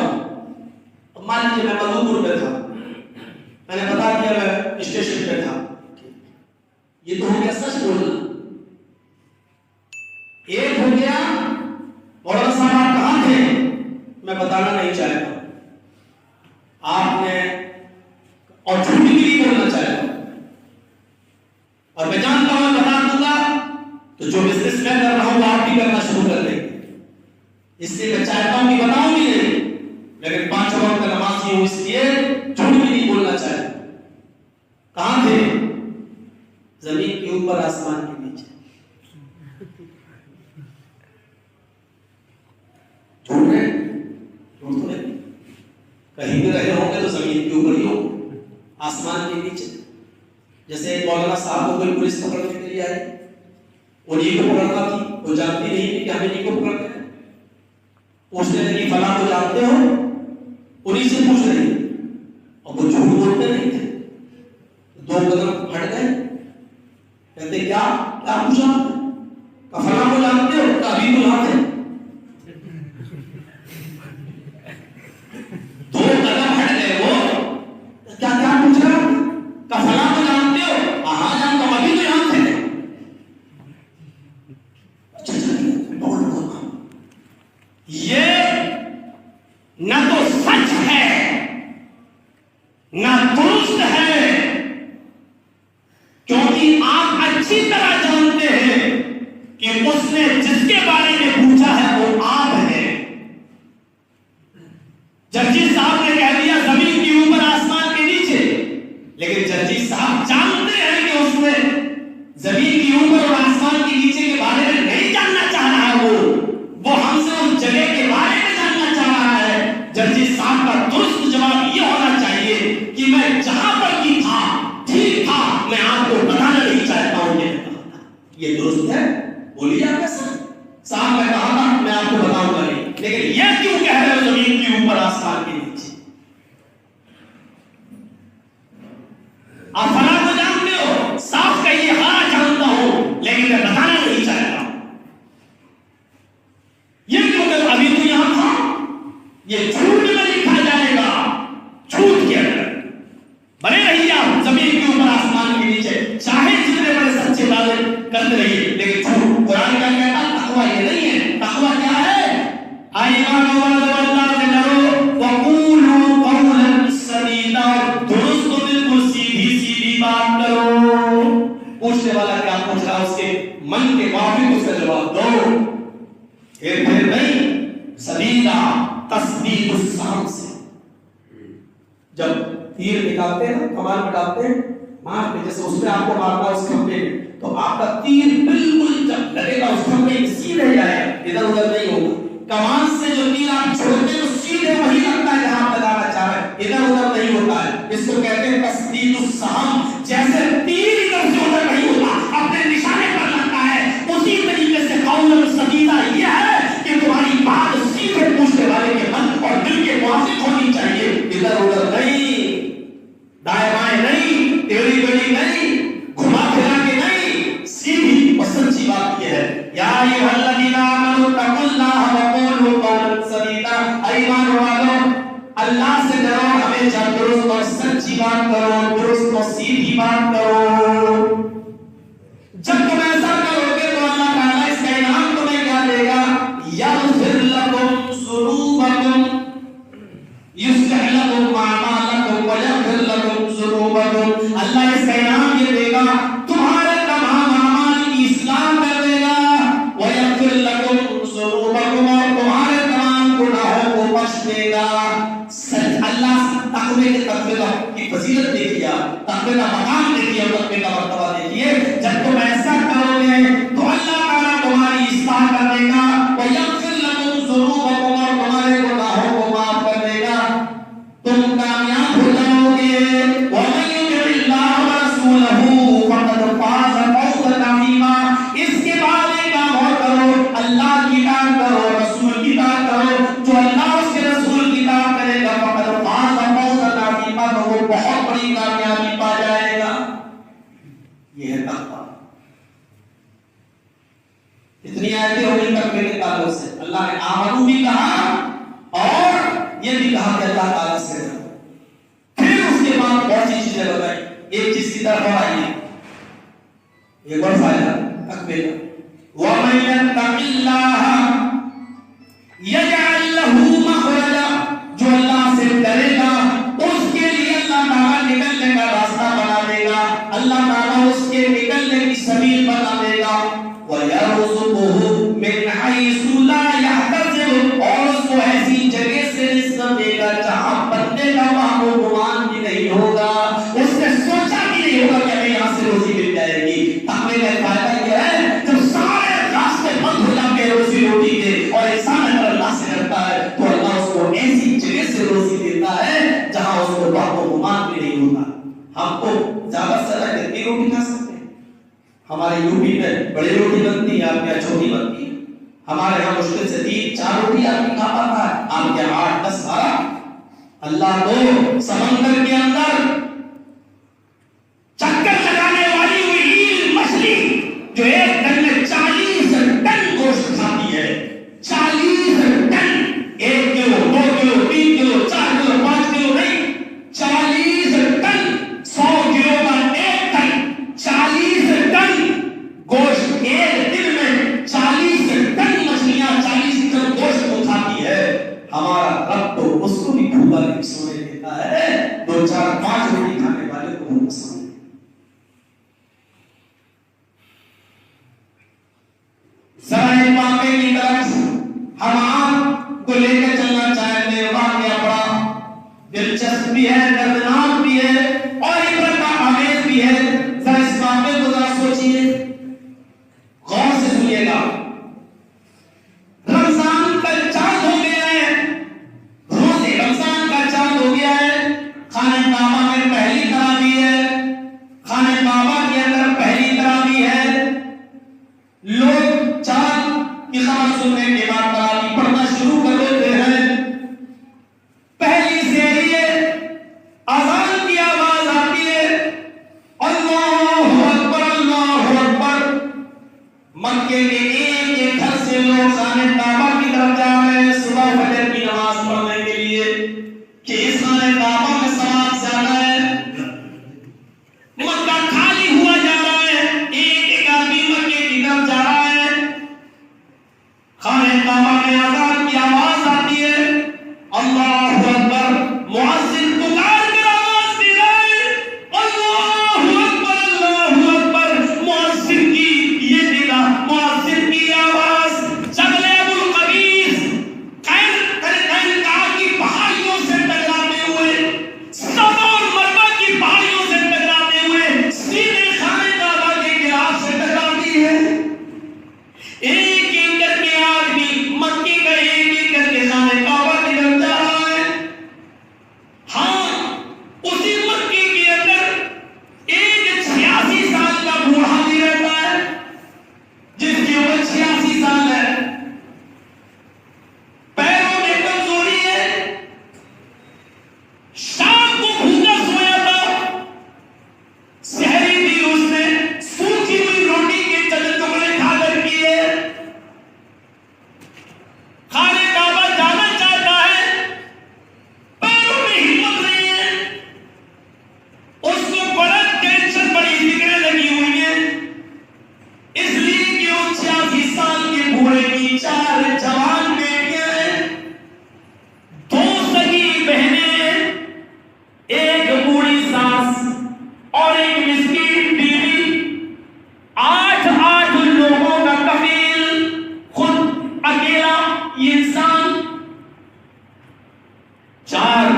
ہوں۔ اب مان لیجیے میں مدھوپور پہ تھا، میں نے بتا دیا میں اسٹیشن پہ تھا، یہ تو ہو گیا سچ بولنا۔ ایک ہو گیا مولانا صاحب آپ کہاں تھے؟ میں بتانا نہیں چاہتا ہوں، آپ نے اور جھوٹ بھی نہیں بولنا چاہتا ہوں، اور میں جانتا ہوں بتا دوں گا تو جو بزنس میں کر رہا ہوں وہ آپ بھی کرنا شروع کر دیں گے، اس لیے میں چاہتا ہوں کہ بتاؤں بھی نہیں، لیکن 5 وقت کا نمازی ہوں اس لیے جھوٹ بھی نہیں بولنا چاہتا۔ کہاں تھے؟ زمین کے اوپر، آسمان کے نیچے۔ جھوٹ ہے؟ جھوٹ تو نہیں، کہیں بھی رہے ہوں گے تو زمین کے اوپر ہی ہوں، آسمان کے نیچے۔ جیسے مولانا صاحب کو کوئی پولیس پکڑنے کے لیے آئی، انہیں کو پکڑنا تھی، وہ جانتی نہیں تھی کہ ہمیں نہیں کو پکڑتے ہیں، پوچھنے لگی فلاں کو جانتے ہو؟ انہیں سے پوچھ رہی، اور وہ جھوٹ بولتے نہیں تھے، 2 قدم ہٹ گئے، کہتے کیا پوچھا؟ کہ فلاں کو جانتے ہو؟ کہ ابھی تو جانتے ہیں۔ 2 قدم ہٹ گئے وہ، کیا پوچھ رہا؟ کہ فلاں کو جانتے ہو؟ ہاں جانتا ہوں، ابھی تو جانتے ہیں۔ یہ نہ تو سچ ہے نہ درست ہے، کیونکہ آپ اچھی طرح جانتے ہیں کہ اس نے جس کے بارے میں پوچھا ہے وہ آپ ہے۔ ججی صاحب نے کہہ دیا زمین کے اوپر، آسمان کے نیچے، لیکن ججی صاحب جانتے ہیں کہ اس نے زمین کے اوپر اور آسمان کے نیچے کے بارے میں نہیں جاننا چاہ رہا ہے، وہ ہم سے اس جگہ کے بارے میں جاننا چاہ رہا ہے۔ ججی صاحب کا درست جواب یہ ہونا چاہیے کہ میں جہاں پر بھی تھا ٹھیک تھا، میں آپ کو بتانا نہیں چاہتا ہوں یہ درست ہے؟ بولیے آپ کیسا صاحب میں کہا تھا میں آپ کو بتاؤں گا نہیں، لیکن یہ کیوں کہہ رہے ہو زمین کے اوپر آسمان کے نیچے؟ آپ فلاں کو جانتے ہو؟ صاف کہیے ہاں جانتا ہوں، لیکن میں بتانا نہیں چاہتا ہوں۔ یہ کیوں کہ ابھی تو یہاں تھا، یہ جھوٹ میں لکھا جائے گا، جھوٹ کے اندر بنے رہیے آپ زمین کے اوپر آسمان کے نیچے، چاہے جتنے بڑے سچے وعدے کرتے رہیے، لیکن جھوٹ قرآن کا کہتا تقویٰ یہ نہیں ہے۔ تقویٰ کیا ہے؟ ایمان والو اللہ سے ڈرو، وقولوا قولا سدیدا، درست بالکل سیدھی بات کرو۔ پوچھنے والا کیا پوچھ رہا اس کے من کے موافق اس کا جواب دو، پھر نہیں سدیدا، تصدیق السام سے۔ جب تیر نکالتے ہیں، کمان بٹاتے ہیں، مار کے جیسے اس میں آپ کو مارنا اس کھمبے میں، تو آپ کا تیر بالکل جب لگے گا اس کھمبے میں سیدھے جائے گا، ادھر ادھر نہیں ہوگا۔ کمان سے جو تیر آپ چھوڑتے ہیں وہ سیدھے ادھر ادھر نہیں ہوتا ہے. اس کو کہتے ہیں تسدید السہم. جیسے تیر ادھر سے ادھر نہیں ہوتا، اپنے نشانے پر لگتا ہے، اسی طریقے سے قول سدیدہ یہ ہے کہ تمہاری بات سیدھے پوچھنے والے کے من اور دل کے موافق ہونی چاہیے، ادھر ادھر نہیں، دائیں بائیں نہیں، ٹیڑھی بیڑھی نہیں، گھما پھرا کے نہیں، سیدھی اور سچی بات یہ ہے. یا ایھا الذین آمنوا اتقوا اللہ وقولوا قولا سدیدا. ایمان والو اللہ سے ڈرو، ہمیشہ درست اور سچی بات کرو، درست اور سیدھی بات کرو. جب تم ایسا کرو گے تو اللہ تعالیٰ اس کا انعام تمہیں کیا دے گا؟ یغفر لکم ذنوبکم، یصلح لکم اعمالکم ویغفر لکم ذنوبکم. اللہ اس کا انعام یہ دے گا، تمہارے تمام اعمال کی اصلاح کر دے گا، ویغفر لکم ذنوبکم، اور تمہارے تمام گناہوں کو بخش دے گا. اللہ تقوی کے تقوی کی فضیلت دیکھیے، تقوی کا مقام دیکھیے، تقوی کا مرتبہ دیکھیے. جب تم ایسا کرو گے تو اللہ تعالیٰ تمہاری اصلاح کر دے گا، وَيَغْفِرْ لَكُمْ ذُنُوبَكُمْ، اور تمہارے گناہوں کو معاف کر دے گا. تم کامیاب ہو جاؤ گے. وَمَن يُطِعِ اللَّهَ وَرَسُولَهُ فَقَدْ فَازَ فَوْزًا عَظِيمًا. اس کے بعد ایک کام اور کرو، اللہ کی اطاعت کرو، رسول کی اطاعت کرو. جو اللہ اس کے رسول کی اطاعت کرے گا فَقَدْ فَازَ فَوْزًا عَظِيمًا، تو وہ بہت بڑی کامیابی پا جائے گا. یہ ہے تقویٰ. اتنی آیتیں ہوئی تقوی کے تعلق سے. اللہ نے آمنو بھی کہا اور یہ بھی کہا کہ اللہ تعالیٰ سے ڈرو. پھر اس کے بعد بہت سی چیزیں بتائی. ایک چیز کی طرف آئیے، ایک اور فائدہ تقوی کا. وَمَن يَتَّقِ اللَّهَ يَجْعَل لَّهُ مَخْرَجًا، جو اللہ سے ڈرے گا اس کے لیے اللہ تعالیٰ نکلنے کا راستہ بنا دے گا، اللہ تعالیٰ اس کے نکلنے کی سبیل بنا دے گا. وَيَرْزُقُهُ مِنْ حَيْثُ لَا يَحْتَسِبُ، اور اس کو ایسی جگہ سے رزق دے گا جہاں بندے کا وہم و گمان بھی نہیں ہوگا، اس نے سوچا بھی نہیں ہوگا کہ ہمیں یہاں سے روزی مل جائے گی. تقوی کا فائدہ یہ ہے جب سارے راستے بند ہو جاتے ہیں روزی روٹی کے، اور انسان اگر اللہ سے ڈرتا ہے تو اللہ اس کو ایسی جگہ سے روزی دیتا ہے جہاں اس کو وہم و گمان بھی نہیں ہوتا. ہم کو زیادہ سے زیادہ کتنی روٹی کھا سکتے ہیں؟ ہمارے یوپی میں بڑی روٹی بنتی ہے، آپ کے یہاں چھوٹی بنتی ہے. ہمارے یہاں مشکل سے 3-4 روٹی آدمی کھا پاتا ہے، آپ کے 8-10-12. اللہ کو سمندر کے اندر چکر لگانے والی ہوئی مچھلی جو ایک دن میں 40 ٹن گوشت کھاتی ہے، 40 ٹن، 1 کلو 2 کلو 3 کلو 4 کلو 5 کلو نہیں، 40 ٹن، 100 کلو کا 1 ٹن، 40 ٹن گوشت ایک دن میں، 40 ٹن مچھلیاں 40 ٹن گوشت کو کھاتی ہے. ہمارا رب تو اس کو بھی بھوکا نہیں سونے دیتا ہے، 2-4-5 روٹی کھانے والے کو وہ پسند ہے. ذرا ایک واقعے کی طرف ہم آپ کو لے کے چلنا چاہتے ہیں. واقعہ بڑا دلچسپ بھی ہے، دردناک بھی ہے اور عبرت آمیز بھی ہے. ذرا اس واقعے کو ذرا سوچیے، غور سے سنیے گا. رمضان کا چاند ہو گیا ہے، روزے رمضان کا چاند ہو گیا ہے. خانہ کعبہ میں پہلی تراویح ہے، خانہ کعبہ کے اندر پہلی تراویح ہے. لوگ چاند کی خبر سننے کے بعد تراویح پڑھنا شروع کر دیتے ہیں. پہلی سحری ہے، اذان کی آواز آتی ہے، اللہ اکبر اللہ اکبر. مکے کے ایک ایک گھر سے لوگ خانہ کعبہ کی طرف جا رہے ہیں صبح فجر کی نماز پڑھنے کے لیے کہ اس خانہ کعبہ میں ثواب زیادہ ہے.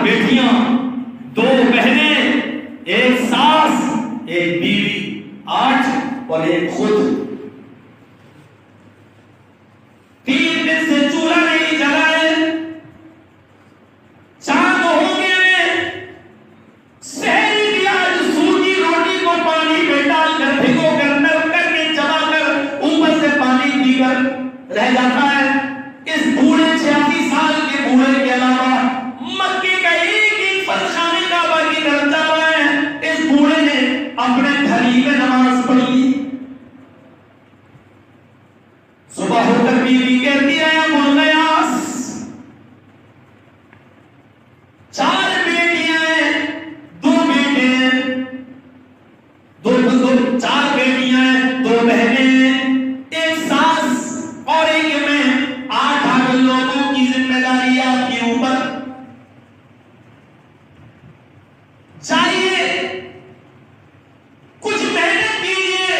بیٹیاں، 2 بہنیں، 1 ساس، 1 بیوی، 8 اور 1 خود۔ 3 دن سے چولہا نہیں جلا ہے، چاند ہو گئے، سحری بھی آج سوکھی روٹی کو پانی میں ڈال کر بھگو کر نرم کر کے چبا کر اوپر سے پانی پی کر رہ جاتا ہے۔ اس بوڑھے 86 سال کے بوڑھے کے علاوہ مکے کا ایک فرد خانہ کعبہ کی طرف جا رہا ہے۔ اس بوڑھے نے اپنے گھر ہی میں نماز پڑھ لی۔ صبح ہو کر بیوی کہتی ہے ملغیاس، 4 بیٹیاں ہیں، 2 بیٹے ہیں، 4 بیٹیاں ہیں، 2 بہنیں ہیں، 1 ساس اور 1 میں، 8 لوگوں کی ذمہ داری آپ کے اوپر۔ چاہیے کچھ محنت کیجیے،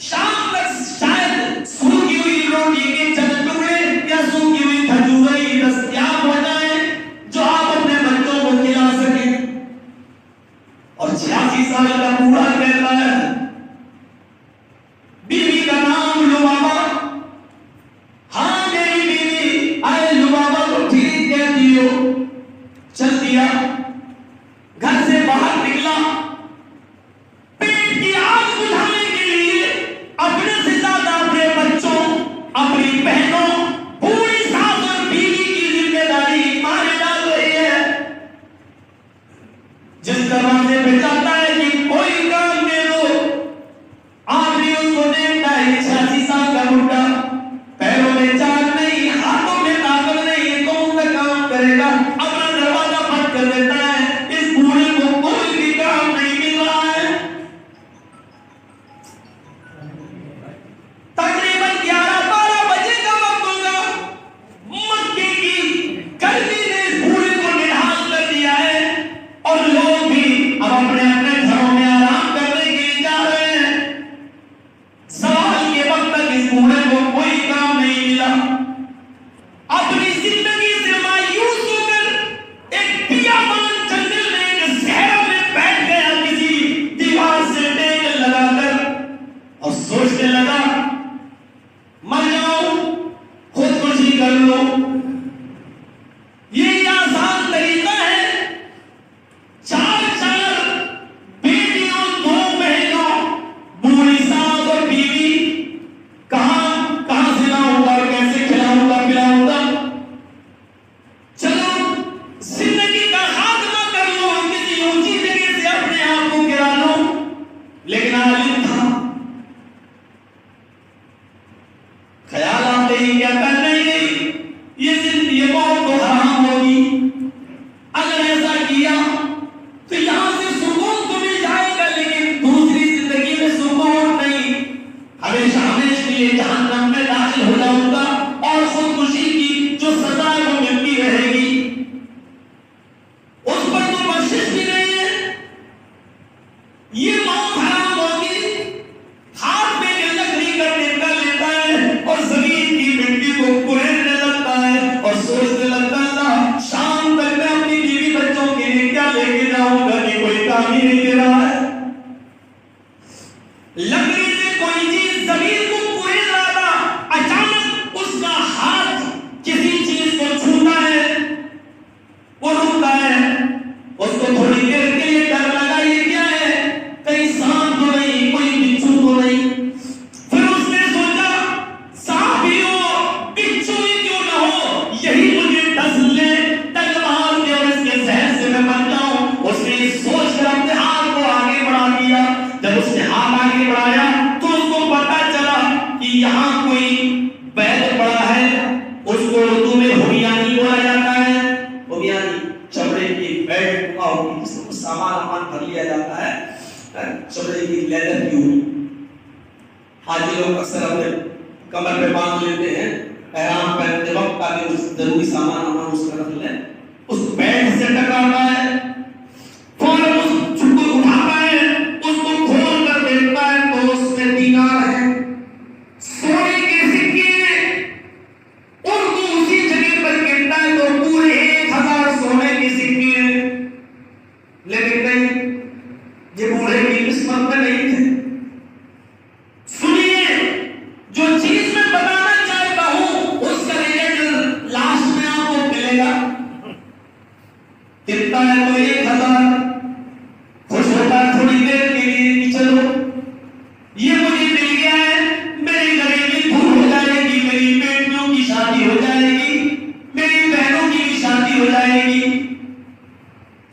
شام تک شاید سوکھی ہوئی روٹی کے چند ٹکڑے یا سوکھی ہوئی کھجوریں دستیاب ہو جائیں جو آپ اپنے بچوں کو کھلا سکیں۔ اور 86 سال کا بوڑھا کہتا ہے، بیوی کا نام لبابہ، ہاں میری بیوی، آئے لبابہ تو ٹھیک کہتی ہو۔ چل دیا، گھر سے باہر نکلا، پیٹ کی آگ بجھانے کے لیے اپنے سے زیادہ اپنے بچوں، اپنی بہنوں، پوری ساس اور بیوی کی ذمہ داری ماں نے ڈال رہی ہے۔ جس دروازے پہ جاتا ہے کہ کوئی کام دے دو، آپ بھی اس کو دیکھتا ہے 86 سال کا بڈھا، پیروں میں چال نہیں، ہاتھوں میں طاقت نہیں، کون سا کام کرے گا؟ اپنا دروازہ بند کر دیتا ہے۔ اس بوڑھے کو کوئی بھی کام نہیں مل رہا ہے۔ تقریباً 11-12 بجے کا وقت ہوگا، مکے کی گرمی نے اس بوڑھے کو نڈھال کر دیا ہے اور لوگ بھی اب اپنے اپنے گھروں میں آرام کرنے کے لیے جا رہے ہیں۔ سوال کے وقت تک اس بوڑھے کو کوئی کام نہیں ملا۔ اپنی زندگی سے مایوس ہو کر ایک بیابان جنگل میں ایک صحرا میں بیٹھ گیا، کسی دیوار سے ٹیک لگا کر، اور سوچنے لگا مر جاؤں، خودکشی کر لو۔ یہ آسان طریقہ ہے۔ 4 بیٹیوں، 2 بہنوں، بوڑھی ساس اور بیوی، کہاں سے لاؤں گا، کیسے کھلاؤں گا پلاؤں گا؟ چلو زندگی کا خاتمہ کر لو، کسی اونچی جگہ سے اپنے آپ کو گرا لو۔ لیکن عالم تھا، خیال آتے ہی کہتا نہیں، یہ موت تو حرام ہوگی، اگر ایسا کیا تو یہاں سے سکون تو مل جائے گا لیکن دوسری زندگی میں سکون نہیں، ہمیشہ ہمیشہ کے لیے جہنم میں داخل ہو جاؤں گا اور خودکشی کی جو سزا ہے وہ ملتی رہے گی، اس پر تو بخشش بھی نہیں ہے، یہ موت حرام ہوگی۔ ہاتھ میں ایک لکڑی کا ٹیکا لیتا ہے اور زمین کی مٹی کو کریدنے لگتا ہے اور سوچنے لگتا ہے شام تک میں اپنی بیوی بچوں کے لیے کیا لے کے جاؤں گا، کہ کوئی کام ہی نہیں دے رہا ہے۔ لکڑی سے کوئی چیز زمین کو کورید رہا تھا، اچانک اس کا ہاتھ کسی چیز کو چھوتا ہے، وہ رکتا ہے، اس کو تھوڑی دیر کے لیے ڈر لگا، یہ کیا ہے، کہیں سانپ تو نہیں، کوئی بچھو تو نہیں۔ پھر اس نے سوچا سانپ ہی ہو، بچھو ہی کیوں نہ ہو، یہی مجھے ڈس لے، ڈنگ مار دے اور اس کے زہر سے میں مر جاؤں۔ اس نے سوچ کر اپنے ہاتھ کو آگے بڑھا دیا۔ جب اس نے ہاتھ آگے بڑھایا تو اس کو پتا چلا کہ یہاں کوئی بیل پڑا ہے، اس کو اردو میں ہومیانی بولا جاتا ہے۔ ہومیانی چمڑے کی بیل کا ہوتی ہے، جس کو سامان بھر لیا جاتا ہے، چمڑے کی لیدر کی ہوئی۔ حاجی لوگ اکثر اپنے کمر پہ باندھ لیتے ہیں احرام پہنتے وقت تاکہ ضروری سامان اس کا رکھ لیں۔ اس بیل سے ٹکراتا ہے، فوراً اس کو اٹھاتا ہے، اس کو کھول کر دیکھتا ہے تو اس میں دینار ہے، سونے کے سکے ہیں، اور وہ اسی جگہ پر گرتا ہے تو پورے 1000 سونے کے سکے ملے گا؟ کتنا ہے تو 1000. خوش ہوتا ہے تھوڑی دیر کے لیے کہ چلو یہ مجھے مل گیا ہے، میری غریبی دور ہو جائے گی، میری بیٹیوں کی شادی ہو جائے گی، میری بہنوں کی بھی شادی ہو جائے گی.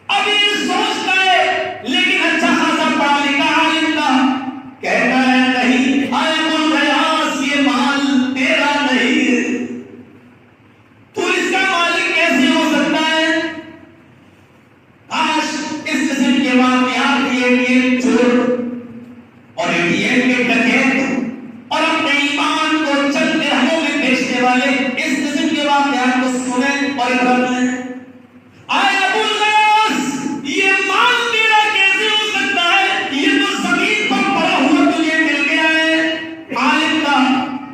اب یہ سوچتا ہے، لیکن اچھا خاصا پڑھا لکھا عالم تھا، کہتا ہے نہیں اے ابوالغیاث، یہ مال تیرا نہیں ہے، تو اس کا مالک کیسے ہو سکتا ہے؟ کاش اس قسم کے واقعات یہ چور اور ATM کے ڈکیت اور اپنے ایمان کو چند درہموں میں بیچنے والے اس قسم کے واقعات کو سنیں اور عبرت لیں. اے ابوالغیاث، یہ مال تیرا کیسے ہو سکتا ہے؟ یہ تو زمین پر پڑا ہوا تجھے مل گیا ہے. عالم کا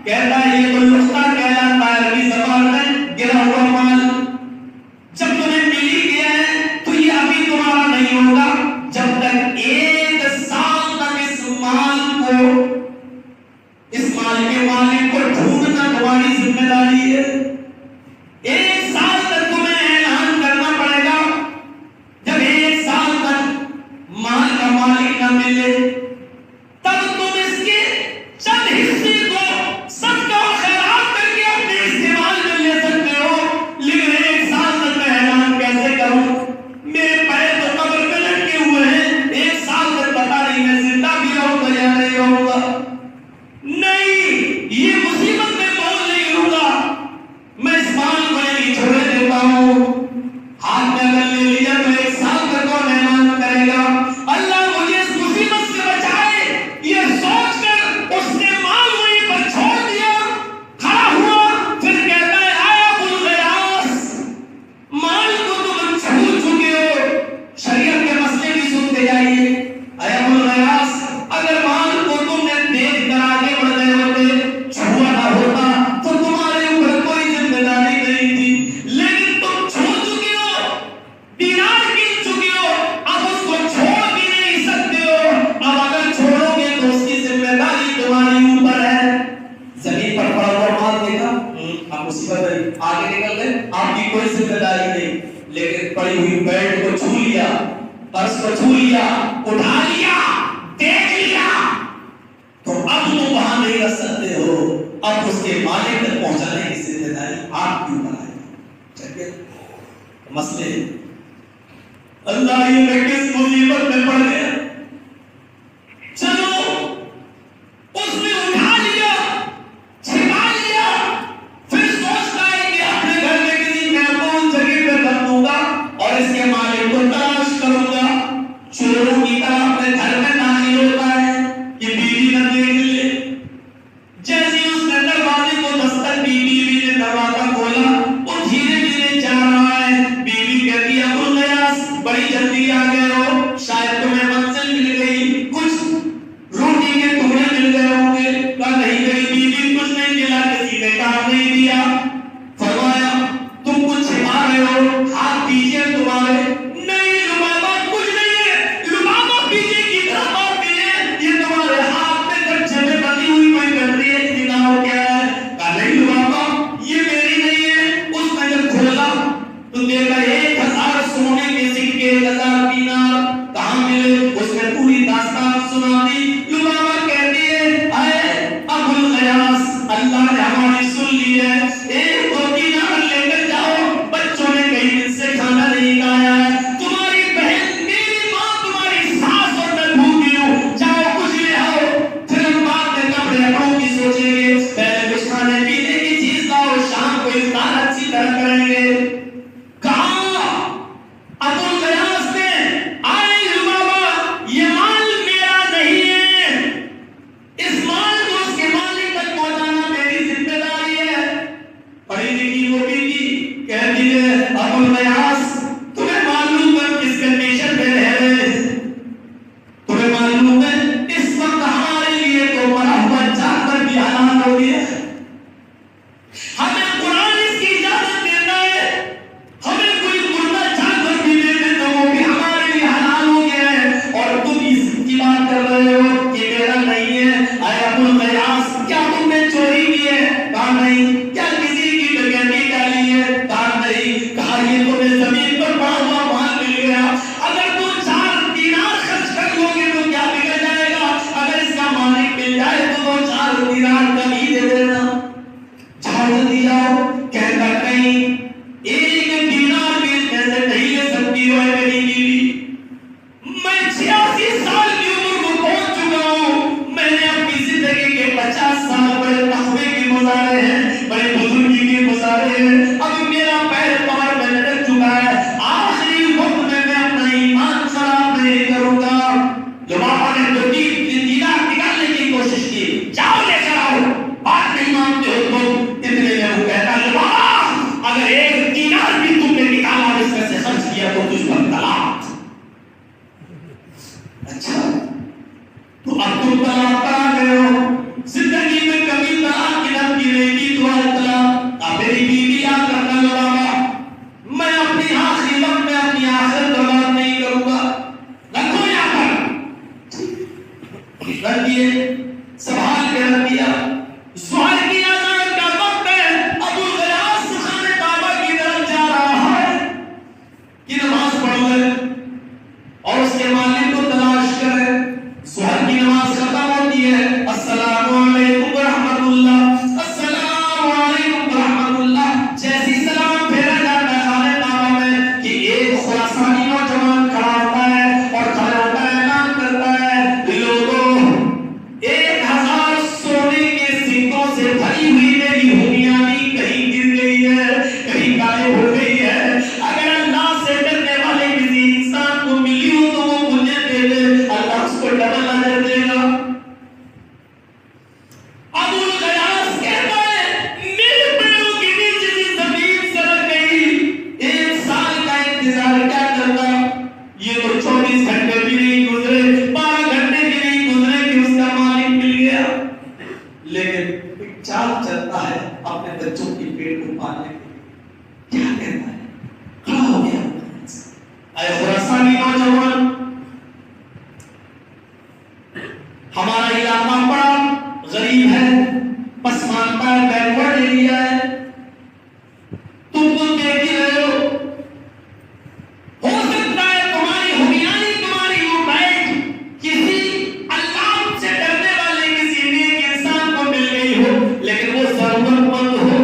کہتا ہے یہ تو لقطہ کہلاتا ہے عربی زبان میں گرا ہوا مال. جب تمہیں مل ہی گیا ہے تو یہ ابھی تمہارا نہیں ہوگا جب تک 1 سال تک اس مال کے مالک کو ڈھونڈنا تمہاری ذمہ داری ہے. 1 سال تک تمہیں اعلان کرنا پڑے گا. جب 1 سال تک مال کا مالک نہ ملے تب تم اس کے چند حصے کو صدقہ و خیرات کر کے اپنے استعمال میں لے سکتے ہو. لیکن 1 سال تک میں اعلان کیسے کروں؟ میرے پیر تو قبر میں لٹکے ہوئے ہیں. 1 سال تک پتا نہیں میں زندہ بھی رہوں گا یا نہیں رہوں گا. نہیں، یہ مصیبت میں بول نہیں لوں گا، میں اس مال کو نہیں چھوڑے دیتا ہوں. ہاتھ میں اگر لے لیا تو 1 سال تک کون اعلان کرے گا؟ اللہ مجھے اس مصیبت سے بچائے، یہ سوچ کر اس نے مال وہیں پر چھوڑ دیا. کھڑا ہوا پھر کہتا ہے اے ابوالغیاث، مال کو تم چھو چکے ہو. شریعت کے مسئلے بھی سنتے جائیے. اے ابوالغیاث، اگر مال کو تم نے دیکھ کر آگے بڑھ گئے ہوتے، چھوا نہ ہوتا تو تمہارے اوپر کوئی ذمہ داری نہیں تھی. لیکن تم چھو چکے ہو، دینار گن چکے ہو، اب اس کو چھوڑ بھی نہیں سکتے ہو. اب اگر چھوڑو گے تو اس کی ذمہ داری تمہاری اوپر ہے. زمین پر پڑا ہوا مال دیکھا، اب مصیبت ہے، آگے نکل گئے، آپ کی کوئی ذمہ داری نہیں. لیکن پڑی ہوئی بیلٹ کو چھو لیا، پرس کو چھو لیا، اٹھا لیا، دیکھ لیا، تو اب تم وہاں نہیں رہ سکتے ہو. اب اس کے مالک تک پہنچانے کی ذمہ داری آپ کی اوپر ہے. چلیے مسئلے اللہ یہ میں کس مصیبت میں پڑ گیا. چلو اس نے اٹھا لیا، چھپا لیا، پھر سوچتا ہے کہ اپنے گھر میں کسی محفوظ جگہ پہ رکھ دوں گا اور اس کے مالک کو تلاش کروں گا. چوروں کی طرح اپنے گھر میں داخل ہوتا ہے کہ بیوی نہ دیکھ لے. جیسے اس نے دروازے کو دستک دی، بیوی نے دروازہ کھولا، وہ دھیرے دھیرے جا رہا ہے. بیوی کہتی ہے ابوالغیاث، بڑی جلدی آ گئے ہو، شاید تمہیں منزل مل گئی، کچھ روٹی کے ٹکڑے مل گئے ہوں گے. کہا نہیں میری بیوی کچھ نہیں ملا، کسی نے کام نہیں دیا. فرمایا تم کچھ چھپا رہے ہو، ہاتھ دیجیے تمہارے. نہیں لبابہ کچھ نہیں ہے. لبابہ پیچھے کی طرف آتی ہے، یہ تمہارے ہاتھ میں کچھ میں بندی ہوئی کوئی گھڑی ہے، دکھاؤ کیا ہے. کہا نہیں لبابہ یہ میری نہیں ہے. اس نے جب کھولا تو دیکھا 1000 سونے کے سکے، 1000 دینار کہاں ملے. اس نے پوری داستان سنا دی. لبابہ کہتی ہے اے ابوالغیاث، اللہ نے ہماری سن لی ہے، 1-2 دینار لے کر جاؤ، بچوں نے کئی دن سے کھانا نہیں کھایا ہے، تمہاری بہن میری ماں تمہاری ساس اور میں بھوکی ہوں، جاؤ کچھ لے آؤ. پھر ہم بعد میں کپڑے اپنوں کی سوچیں گے، پہلے کچھ کھانے پینے کی چیز لاؤ، شام کو افطار اچھی طرح کریں گے. کہا ابوالغیاث نے آئے لبابہ یہ مال میرا نہیں ہے، اس مال کو اس کے مالک تک پہنچانا میری ذمہ داری ہے. پڑھی لکھی وہ بیٹی کہتی ہے ابوالغیاث تمہیں معلوم ہے کس کنڈیشن میں رہ رہے ہیں، تمہیں معلوم ہے اس وقت ہمارے لیے تو مرا ہوا جانور بھی حلال ہو گیا. ہمیں قرآن اس کی اجازت دیتا ہے، ہمیں کوئی مردہ جانور بھی دے دے تو وہ بھی ہمارے لیے حلال ہو گیا ہے، اور تم اس کی بات کر رہے ہو کہ میرا نہیں ہے. اے ابوالغیاث کیا تم نے چوری کی ہے؟ کہا نہیں. کیا کسی کی ڈکیتی ڈالی ہے؟ کہا نہیں. دینار کا ہی دے دینا، جلدی جاؤ۔ کہتا نہیں، ایک دینار بھی کیسے نہیں لے سکتی ہو میری بیوی، میں 86 سال کی عمر کو پہنچ چکا ہوں، میں نے اپنی زندگی کے 50 سال بڑے تقوی کے گزارے ہیں، بڑے بزرگی کے گزارے ہیں، اب میرا پیر کمر میں لٹک چکا ہے، آخری وقت میں اپنا ایمان خراب نہیں کروں گا۔ جو بابا نے جو دینار نکالنے کی کوشش کی، جاؤ لے کر آؤ، بات نہیں مانتے ہو تم، اتنے میں وہ کہتا ہے بابا اگر ایک دینار بھی تم نے نکالا اور اس میں سے خرچ کیا تو تجھ پر طلاق۔ اچھا تو اب تم طلاق کرا گئے ہو، زندگی میں کبھی طلاق کی لت کی نہیں کی تو طلاق، اب میری بیوی یاد رکھنا بابا، میں اپنی آخری وقت میں اپنی آخرت برباد نہیں کروں گا، رکھو یہاں پر رکھ دیے، سنبھال کے رکھ دیا۔ ظہر کی اذان کا وقت ہے، ابو الغیاث خانہ کعبہ کی طرف جا رہا ہے کہ نماز پڑھو ہے اور اس کے مالک کو تلاش کرے۔ ظہر کی نماز ختم ہوتی ہے، السلام علیکم ورحمۃ اللہ، السلام علیکم ورحمۃ اللہ، جیسی سلام پھیرا جاتا ہے خانہ کعبہ میں کہ ایک خراسانی نوجوان کھڑا ہوتا ہے اور کھڑا ہو کر اعلان کرتا ہے، لوگوں 1000 سونے کے سکوں سے بھری ہوئی میری ہمیانی کہیں گر گئی ہے، کہیں غائب ہو گئی ہے، اگر اللہ سے ڈرنے والے کسی انسان کو ملی ہو تو وہ مجھے دے دے، اللہ اس کو ڈبل اجر دے گا۔ ابو الغیاث کہتا ہے میرے پیروں کے نیچے سے زمین سرک گئی، 1 سال کا انتظار کیا کرتا، یہ تو 24 گھنٹے بھی نہیں گزرے، 12 گھنٹے بھی نہیں گزرے کہ اس کا مالک مل گیا، لیکن ایک چال چلتا ہے اپنے بچوں کے پیٹ کو پالنے کے لیے، کیا کہتا ہے، کھڑا ہو گیا، اے خراسانی نوجوان، ہمارا علاقہ بڑا غریب ہے، پسماندہ ہے، بیکورڈ ایریا ہے، تم تو دیکھ ہی رہے ہو سکتا ہے تمہاری ہمیانی، تمہاری مبائٹ کسی اللہ سے ڈرنے والے کسی نیک انسان کو مل گئی ہو، لیکن وہ ضرورت مند ہو،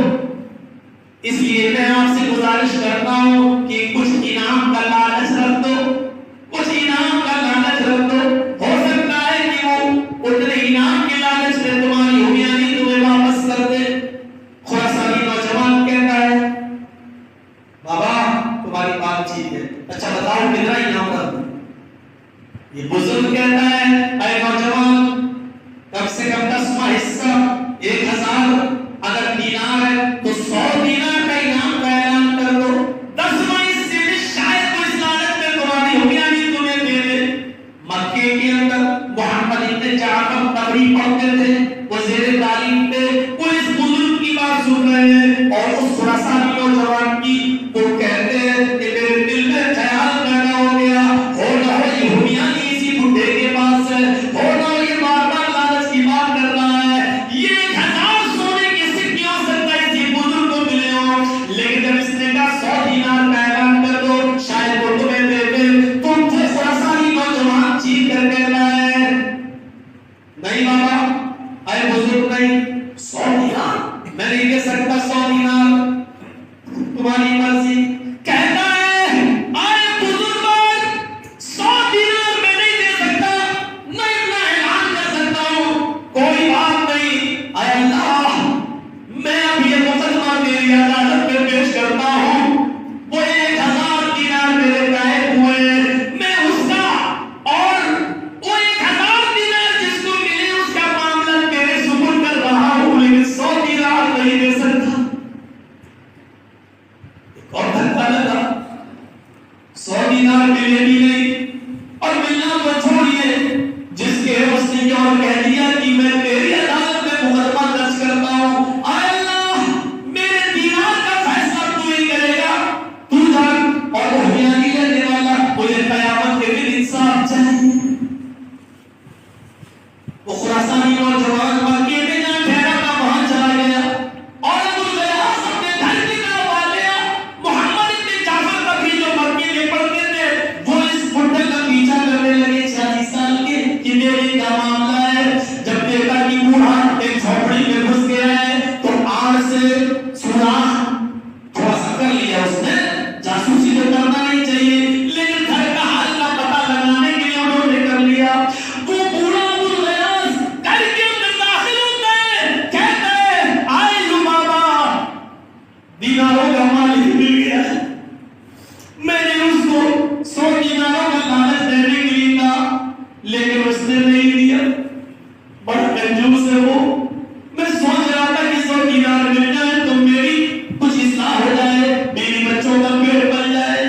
اس لیے میں آپ سے گزارش کرتا ہوں کہ کچھ انعام کا لالچ رکھ دو، کچھ انعام کا لالچ رکھ دو، ہو سکتا ہے کہ وہ اتنے انعام کے لالچ میں تمہاری ہمیانی تمہیں واپس کر دے۔ خراسانی نوجوان کہتا ہے بابا تمہاری بات ٹھیک ہے، اچھا بتاؤ کتنا انعام کر دوں؟ یہ بزرگ کہتا ہے اے نوجوان کم سے کم 10واں حصہ 1000 اگر دینار ہے تو 100 دینار کا انعام کا اعلان کر دو، 10واں حصے میں شاید وہ اس لالچ میں تمہاری ہمیانی تمہیں دے دے۔ مکے کے اندر محمد ابن جعفر تبری پڑھتے تھے، وہ زیر تعلیم تھے، وہ اس بزرگ کی بات سن رہے ہیں اور اس خراسانی نوجوان کی وہ کہتے ہیں کہ میرے دل میں خیال پیدا ہو گیا، ہو نہ ہو یہ ہمیانی اسی بڈھے کے پاس ہے، ہو نہ ہو یہ بار بار لالچ کی بات کر رہا ہے، یہ 1000 سونے کے سکے ہو سکتا ہے اسی بزرگ کو ملے ہوں، لیکن جب اس نے کہا 100 دینار کا اعلان کر دو شاید وہ تمہیں دے دے، تم سے خراسانی نوجوان چیخ کر کہتا ہے نہیں بابا اے بزرگ نہیں، 100 دینار میں نہیں دے سکتا، 100 دینار تمہاری مرضی۔ کہتا ہے اے بزرگ 100 دینار میں نہیں دے سکتا، میں اتنا اعلان کر سکتا ہوں، کوئی بات نہیں، اے اللہ میں اب یہ مقدمہ تیری عدالت میں پیش کرتا ہوں، وہ 1000 دینار میرے غائب ہوئے، میں اس کا اور وہ 1000 دینار جس کو ملے اس کا معاملہ تیرے سپرد کر رہا ہوں، لیکن 100 دینار نہیں دے سکتا۔ اور دھکا لگا، 100 دینار ملے بھی نہیں، اور ملنا تو چھوڑیے، جس کے اس نے یہ اور کہہ دیا کہ میں تیری عدالت میں مقدمہ درج کرتا ہوں، اے اللہ میرے دینار کا فیصلہ تو ہی کرے گا، تو جان، اور وہ ہمیانی لینے والا مجھے قیامت کے دن انصاف چاہیے۔ وہ خراسانی نوجوان مکے میں جہاں ٹھہرا تھا وہاں چلا گیا اور ابو الغیاث اپنے گھر کی طرف آ گیا۔ محمد ابن جعفر تبری جو مکے میں پڑھتے تھے وہ اس جاسوسی تو کرنا نہیں چاہیے، لیکن گھر کا حال کا پتہ لگانے کے لیے انہوں نے کر لیا۔ وہ بوڑھا ابو الغیاث گھر کے اندر داخل ہوتا ہے، کہتا ہے آئے لبابا، دیناروں کا مالک مل گیا ہے، میں نے اس کو 100 دیناروں کا لالچ دینے کے لیے کہا لیکن اس نے نہیں دیا، بڑا کنجوس ہے وہ، میں سوچ رہا تھا کہ 100 دینار مل جائے تو میری کچھ اصلاح ہو جائے، میری بچوں کا پیٹ بن جائے۔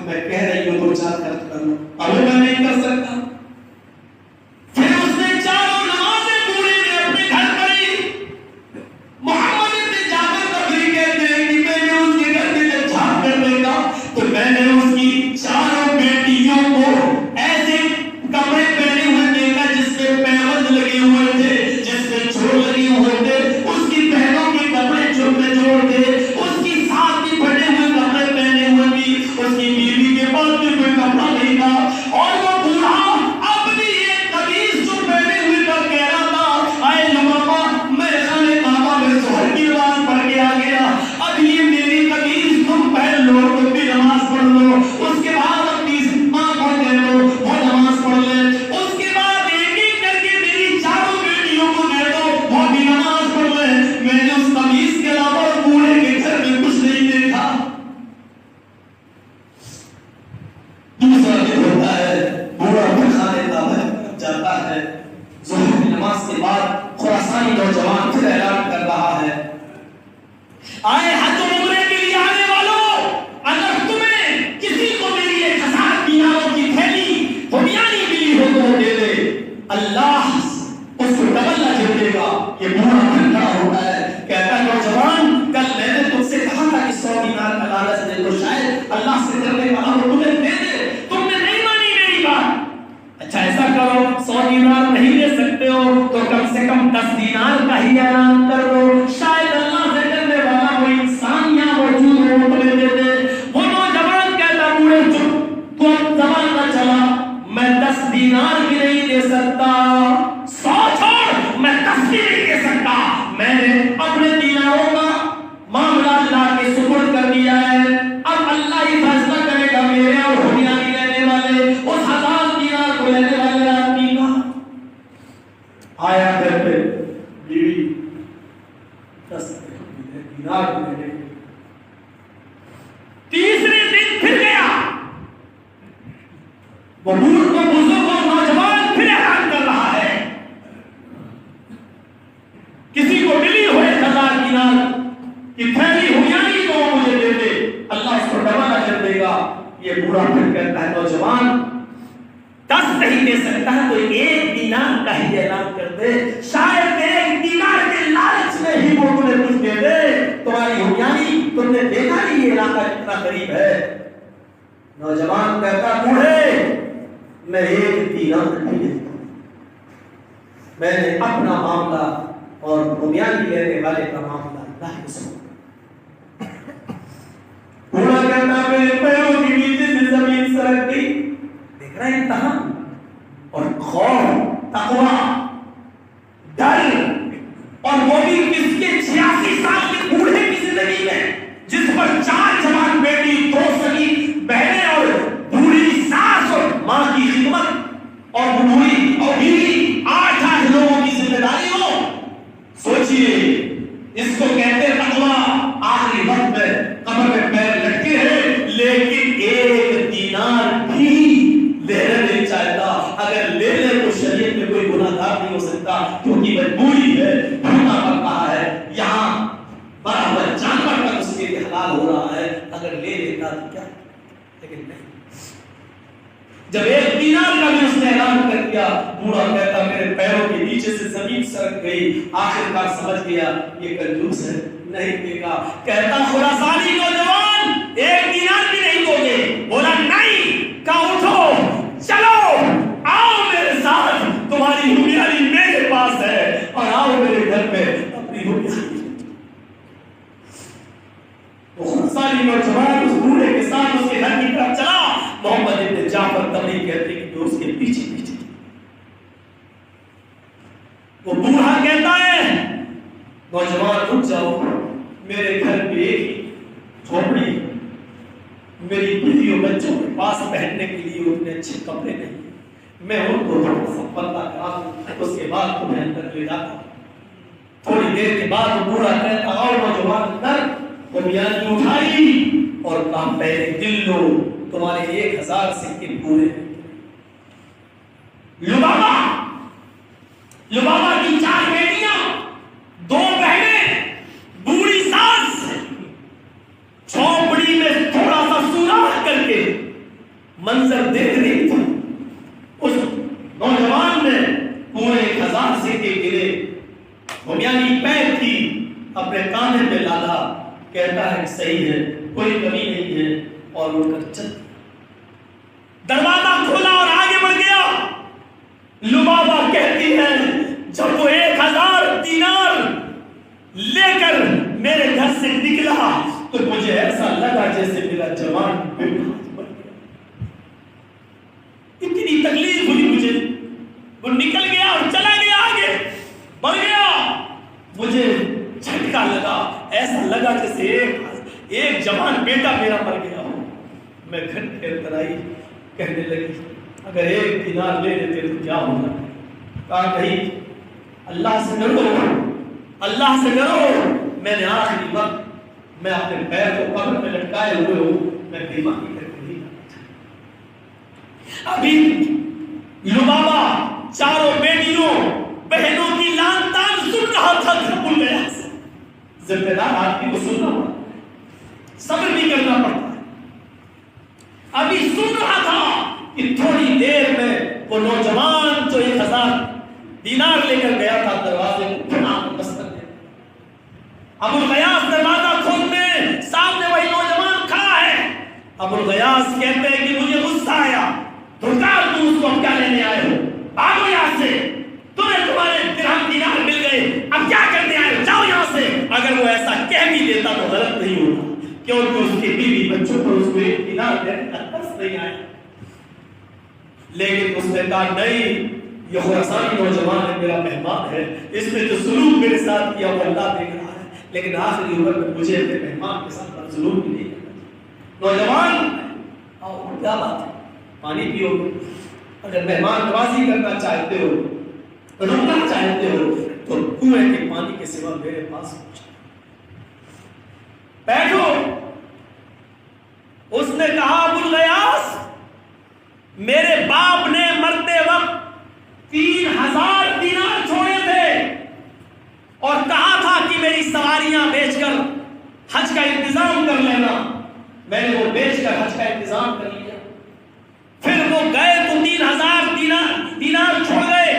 میں کہہ رہی ہوں 2-4 خرچ کر لو، اب میں نہیں کر سکتا۔ پھر اس نے 4 نمازیں بوڑھے نے اپنے گھر پڑھی۔ محمد ابن جعفر طبری کہتے ہیں کہ میں نے اس کے گھر میں جب جھانک کر دیکھا تو میں نے اس کی 4 بیٹیوں کو ایسے کپڑے پہنے ہوئے دیکھا جس میں پیوند لگے ہوئے تھے، جس میں چھوڑ لگے ہوئے تھے، اس کی بہنوں کے کپڑے جوڑ تھے، اس کی ساتھ بھی پھٹے ہوئے کپڑے پہنے ہوئے بھی، اس کی بیوی کے پاس بھی کوئی کپڑا نہیں تھا، اور وہ بوڑھا اپنی ایک قمیص جو پہنے ہوئے کا کہہ رہا تھا آئے لبابا میں خانے کعبہ میں ظہر کی نماز پڑھ کے آ گیا، اب یہ میری قمیص تم پہن لو، تم بھی نماز پڑھ لو، اس کے بعد اپنی ماں کو دے دو وہ نماز پڑھ لے، اس کے بعد ایک ایک کر کے میری 4 بیٹیوں کو دے دو وہ بھی نماز پڑھ لے۔ میں نے اس قمیص کے علاوہ بوڑھے کے گھر میں کچھ نہیں دیکھا۔ دوسرا دن ہوتا ہے، بوڑھا خانے کعبہ جاتا ہے، ظہر کی نماز کے بعد خراسانی نوجوان پھر اعلان کر رہا ہے آئے حج و عمرے کے لیے آنے والوں، اگر تمہیں کسی کو میری 1000 دیناروں کی تھیلی دنیانی ملی ہو تو دے دے، اللہ اس کو ڈبل اجر دے گا۔ یہ بوڑھا کھڑا ہوتا ہے، کہتا ہے نوجوان کل میں نے تم سے کہا تھا کہ 100 دینار کا لالچ دے تو شاید اللہ سے کرنے والا وہ تمہیں دے دے، تم نے نہیں مانی میری بات۔ اچھا ایسا کرو 100 دینار نہیں دے سکتے ہو تو کم سے کم 10 دینار کا ہی اعلان کر دو، شاید اللہ سے کرنے والا وہ انسان یہاں موجود ہو تمہیں دے دے۔ وہ نوجوان کہتا بوڑھے چپ، تو اب زبان نہ چلا، میں 10 دینار بھی نہیں دے سکتا، 100 چھوڑ میں 10 بھی نہیں دے سکتا، میں نے اپنے دیناروں کا معاملہ اللہ کے سپرد کر دیا ہے، اب اللہ ہی فیصلہ کرے گا میرے اور دنیاوی لینے والے اس 1000 دینار کو لینے والے آدمی کا۔ آیا گھر پہ بیوی 10 دینار لینے، تیسرے دن پھر گیا، وہ بوڑھ کو بزرگ اور نوجوان پھر اعلان کر رہا ہے کسی کو ملی ہوئے 1000 دینار کی تھیلی ہونیانی تو وہ مجھے دے دے، اللہ اس کو ڈبل اجر دے گا۔ یہ بوڑھا پھر کہتا ہے نوجوان 10 نہیں دے سکتا ہے تو 1 دینار کا ہی اعلان کر دے، شاید 1 دینار کے لالچ میں ہی وہ تمہیں کچھ دے دے، تمہاری ہونیانی تم نے دیکھا نہیں یہ علاقہ کتنا قریب ہے۔ نوجوان کہتا بوڑھے میں 1 دینار نہیں دیتا، میں نے اپنا معاملہ اور بنیادی لینے والے کا معاملہ اللہ کے سامنے۔ بوڑھا کہتا میرے پیروں کے نیچے سے زمین سرک گئی، دیکھ رہا ہے امتحان اور خوف، تقویٰ، ڈر، اور وہ بھی کس کے 86 سال کے بوڑھے کی زندگی میں جس پر 4 جوان بیٹی، 2 سگی بہنیں اور بوڑھی ساس اور ماں کی خدمت اور بوڑھی اور بیوی 8 لوگوں کی ذمہ داری ہو۔ سوچئے اس کو کہتے تقویٰ، آخری وقت میں قبر میں پیر لٹکے ہیں لیکن 1 دینار بھی لینا نہیں چاہتا، اگر لے لے تو شریعت میں کوئی گناہ گار نہیں ہو سکتا کیونکہ مجبوری ہے، بھوکا مر رہا ہے، یہاں مرا ہوا جانور تک اس کے لیے حلال ہو رہا ہے، اگر لے لیتا تو کیا، لیکن نہیں۔ جب 1 دینار کا بھی اس نے اعلان کر دیا، بوڑھا کہتا میرے پیروں کے نیچے سے زمین سرک گئی، آخرکار سمجھ گیا یہ کنجوس ہے، نہیں دے گا۔ کہتا خراسانی نوجوان 1 دینار بھی نہیں دو گے، بولا نہیں، کہا اٹھو چلو آؤ میرے ساتھ، تمہاری ہمیاری میرے پاس ہے اور آؤ میرے گھر میں اپنی ہمیاری۔ وہ خراسانی نوجوان اس بوڑھے کے ساتھ اس کے گھر کی طرف چلا، محمد ابن جعفر طبری کہتے ہیں کہ اس کے پیچھے پیچھے وہ بوڑھا کہتا ہے نوجوان رک جاؤ، میرے گھر پہ ایک جھوپڑی میری بیوی اور بچوں کے پاس پہننے کے لیے اتنے اچھے کپڑے نہیں، میں ان کو سب پتہ کرا دوں، اس کے بعد تمہیں اندر لے جاتا ہوں۔ تھوڑی دیر کے بعد وہ بوڑھا کہتا اور نوجوان اندر وہ بیانی اٹھائی اور کہا پہلے دل لو، تمہارے 1000 سکے پورے۔ لبابا کی 4 بیٹیاں، 2 بہنیں، بوڑھی ساس، جھونپڑی میں تھوڑا سا سوراخ کر کے منظر دیکھ رہی تھی۔ اس نوجوان نے پورے 1000 سکے گرے، وہ بیانی پیر کی اپنے کاندھے پہ لالا، کہتا ہے صحیح ہے، کوئی کمی نہیں ہے، اور اٹھ کر چل دروازہ کھولا اور آگے بڑھ گیا۔ لبابا کہتی ہے جب وہ 1000 دینار لے کر میرے گھر سے نکلا تو مجھے ایسا لگا جیسے میرا جوان بیٹا بن گیا، اتنی تکلیف ہوئی مجھے۔ وہ نکل گیا اور چلا گیا، آگے بڑھ گیا، مجھے جھٹکا لگا، ایسا لگا جیسے ایک جوان بیٹا میرا مر گیا ہو۔ میں گھر پھیر کر آئی، کہنے لگی اگر 1 دینار لے لیتے تو کیا ہوگا؟ کہا نہیں، اللہ سے ڈرو، اللہ سے ڈرو، میں نے آخری وقت میں اپنے پیر کو قبر میں لٹکائے ہوئے ہوں، میں بیماری کر کے نہیں کرتا۔ ابھی لبابا 4 بیٹیوں بہنوں کی لان تان سن رہا تھا، گھر بھول گیا۔ ذمہ دار آدمی کو سننا پڑتا ہے، صبر بھی کرنا پڑتا ہے۔ ابھی سن رہا تھا کہ تھوڑی دیر میں وہ نوجوان جو 1000 دینار لے کر گیا تھا دروازے کو کھلا دستک دے۔ ابو الغیاث دروازہ کھولتے ہیں، سامنے وہی نوجوان کھڑا ہے۔ ابو الغیاث کہتے ہیں کہ مجھے غصہ آیا، دھکار دوں اس کو، اب کیا لینے آئے ہو؟ بھاگو یہاں سے، تمہیں تمہارے درہم دینار مل گئے، اب کیا کرنے آئے ہو؟ جاؤ یہاں سے۔ اگر وہ ایسا کہہ بھی دیتا تو غلط نہیں ہوتا، کیونکہ اس کی بیوی بچوں پر اس کو 1 دینار دینے کا ترس نہیں آیا۔ لیکن اس نے کہا نہیں، یہ خراسانی نوجوان ہے، میرا مہمان ہے، اس نے جو سلوک میرے ساتھ کیا وہ اللہ دیکھ رہا ہے، لیکن آخری عمر میں مجھے اپنے مہمان کے ساتھ ظلم بھی نہیں کرنا۔ نوجوان اور کیا بات ہے، پانی پیو، اگر مہمان نوازی کرنا چاہتے ہو، رکنا چاہتے ہو تو کنویں کے پانی کے سوا میرے پاس بیٹھو۔ اس نے کہا ابو الغیاث میرے باپ نے مرتے وقت 3000 دینار چھوڑے تھے اور کہا تھا کہ میری سواریاں بیچ کر حج کا انتظام کر لینا، میں نے وہ بیچ کر حج کا انتظام کر لیا۔ پھر وہ گئے تو 3000 دینار چھوڑ گئے،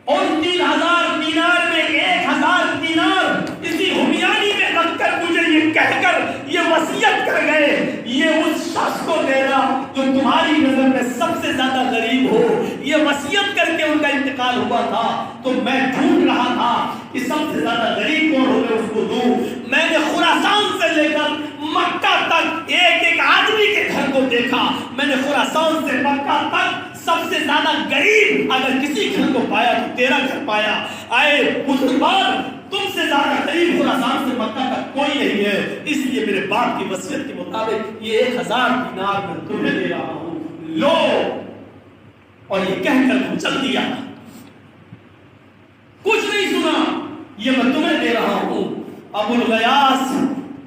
اور 3000 دینار میں 1000 دینار اسی ہمیانی میں رکھ کر مجھے یہ کہہ کر یہ وصیت کر گئے، یہ اس شخص کو دینا جو تمہاری نظر میں سب سے زیادہ غریب ہو۔ یہ وصیت کر کے ان کا انتقال ہوا تھا تو میں ڈھونڈ رہا تھا کہ سب سے زیادہ غریب کون ہو میں اس کو دوں۔ میں نے خراسان سے لے کر مکہ تک ایک آدمی کے گھر کو دیکھا، میں نے خراسان سے مکہ تک سب سے زیادہ غریب اگر کسی گھر کو پایا تو تیرا گھر پایا۔ آئے مسلمان، تم سے زیادہ غریب خراسان سے مکہ تک کوئی نہیں ہے، اس لیے میرے باپ کی وصیت کے مطابق یہ 1000 دینار میں تمہیں دے رہا ہوں، لو۔ اور یہ کہہ کر وہ چل دیا، کچھ نہیں سنا، یہ میں تمہیں دے رہا ہوں۔ ابو الغیاث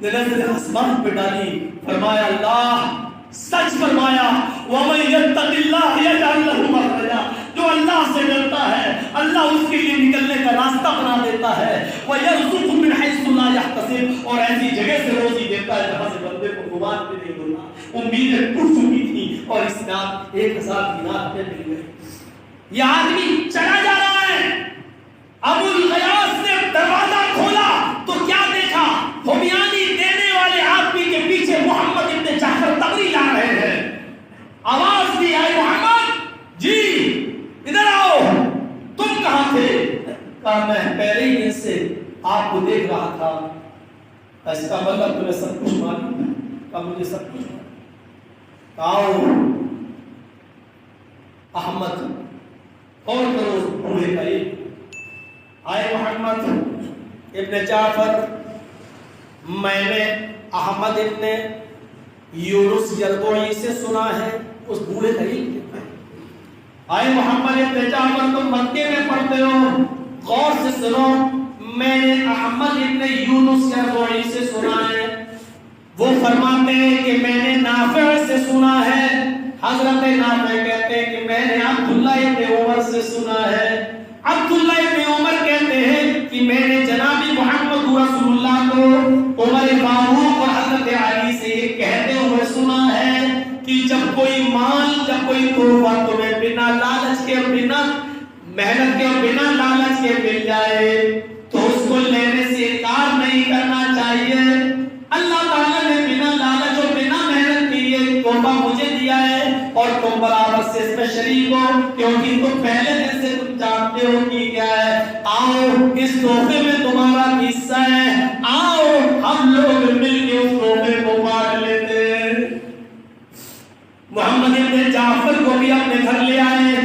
نے نظر آسمان پہ ڈالی، فرمایا اللہ سچ فرمایا، وَمَن يَتَّقِ اللَّهَ يَجْعَل لَّهُ مَخْرَجًا، جو اللہ سے ڈرتا ہے اللہ اس کے لیے نکلنے کا راستہ بنا دیتا ہے، وَيَرْزُقْهُ مِنْ حَيْثُ لَا يَحْتَسِبُ، اور ایسی جگہ سے روزی دیتا ہے جہاں سے بندے کو گمان بھی نہیں ہوتا۔ امیدیں ٹوٹ چکی تھی اور اس میں آپ 1000 دینار پہ مل گئے۔ یہ آدمی چلا جا رہا ہے، ابو الغیاث نے دروازہ کھولا تو کیا دیکھا؟ ہمیانی دینے والے آدمی کے پیچھے محمد ابن جعفر تبری لا رہے ہیں۔ آواز دی آئی محمد جی ادھر آؤ، تم کہاں تھے؟ کہا میں پہلے ہی دن سے آپ کو دیکھ رہا تھا۔ اس کا مطلب تمہیں سب کچھ معلوم ہے؟ کہا مجھے سب کچھ معلوم۔ کہا احمد اور کرو بوڑھے کا ایک آئے محمد ابن جعفر، میں نے احمد ابن یونس یرغوی سے سنا ہے، اس بوڑھے طریق کے آئے محمد ابن جعفر تم مکے میں پڑھتے ہو، غور سے سنو، میں نے احمد ابن یونس یرغوی سے سنا ہے، وہ فرماتے ہیں کہ میں نے نافع سے سنا ہے، حضرت نافع کہتے ہیں کہ میں نے عبداللہ ابن عمر سے سنا ہے، عبداللہ ابن عمر کہتے ہیں کہ میں نے جناب محمد رسول اللہ کو عمر فاروق اور حضرت علی سے یہ کہتے ہوئے سنا ہے کہ جب کوئی مال، جب کوئی تحفہ تمہیں بنا لالچ کے، بنا محنت کے اور بنا لالچ کے مل جائے تو اس کو لینے سے انکار نہیں کرنا چاہیے۔ اللہ تعالیٰ نے بنا لالچ اور بنا محنت کے یہ تحفہ مجھے دیا ہے اور تم برابر سے اس میں شریک ہو، کیونکہ تم پہلے دن سے تم جانتے ہو کہ کیا ہے، آؤ اس تحفے میں تمہارا حصہ ہے، آؤ ہم لوگ مل کے اس تحفے کو بانٹ لیتے ہیں۔ محمد ابن جعفر کو بھی اپنے گھر لے آئے،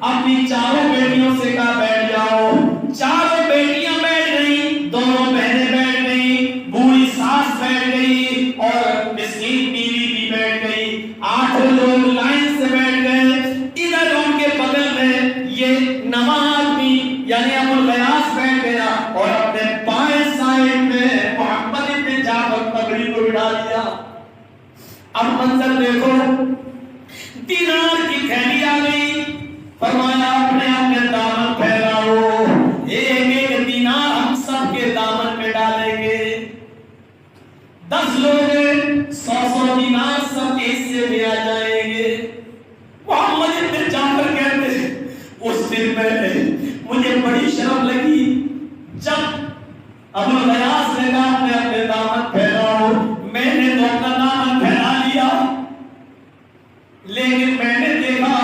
اپنی چاروں بیٹیوں سے کہا بیٹھ جاؤ، چاروں بیٹیاں بیٹھ گئی، دونوں بہنیں بیٹھ گئی، بوڑھی ساس بیٹھ گئی اور مسکین بیوی بھی بیٹھ گئی، 8 لوگ لائن سے بیٹھ گئے۔ ادھر ان کے بغل میں یہ نواز بھی یعنی ابو الغیاث بیٹھ گیا اور اپنے بائیں سائڈ میں محمد ابن جعفر پگڑی کو بٹھا دیا۔ اب منظر دیکھو، دینار کی تھیلی آ گئی، فرمایا اپنے اپنے دامن پھیلاؤ، ایک ایک دینار ہم سب کے دامن میں ڈالیں گے، 10 لوگ 100 دینار سب کے حصے میں آ جائیں گے۔ محمد ابن جعفر کہتے ہیں اس دن میں مجھے بڑی شرم لگی جب ابو الغیاث نے کہا اپنے اپنے دامن پھیلاؤ، میں نے تو اپنا دامن پھیلا لیا، لیکن میں نے دیکھا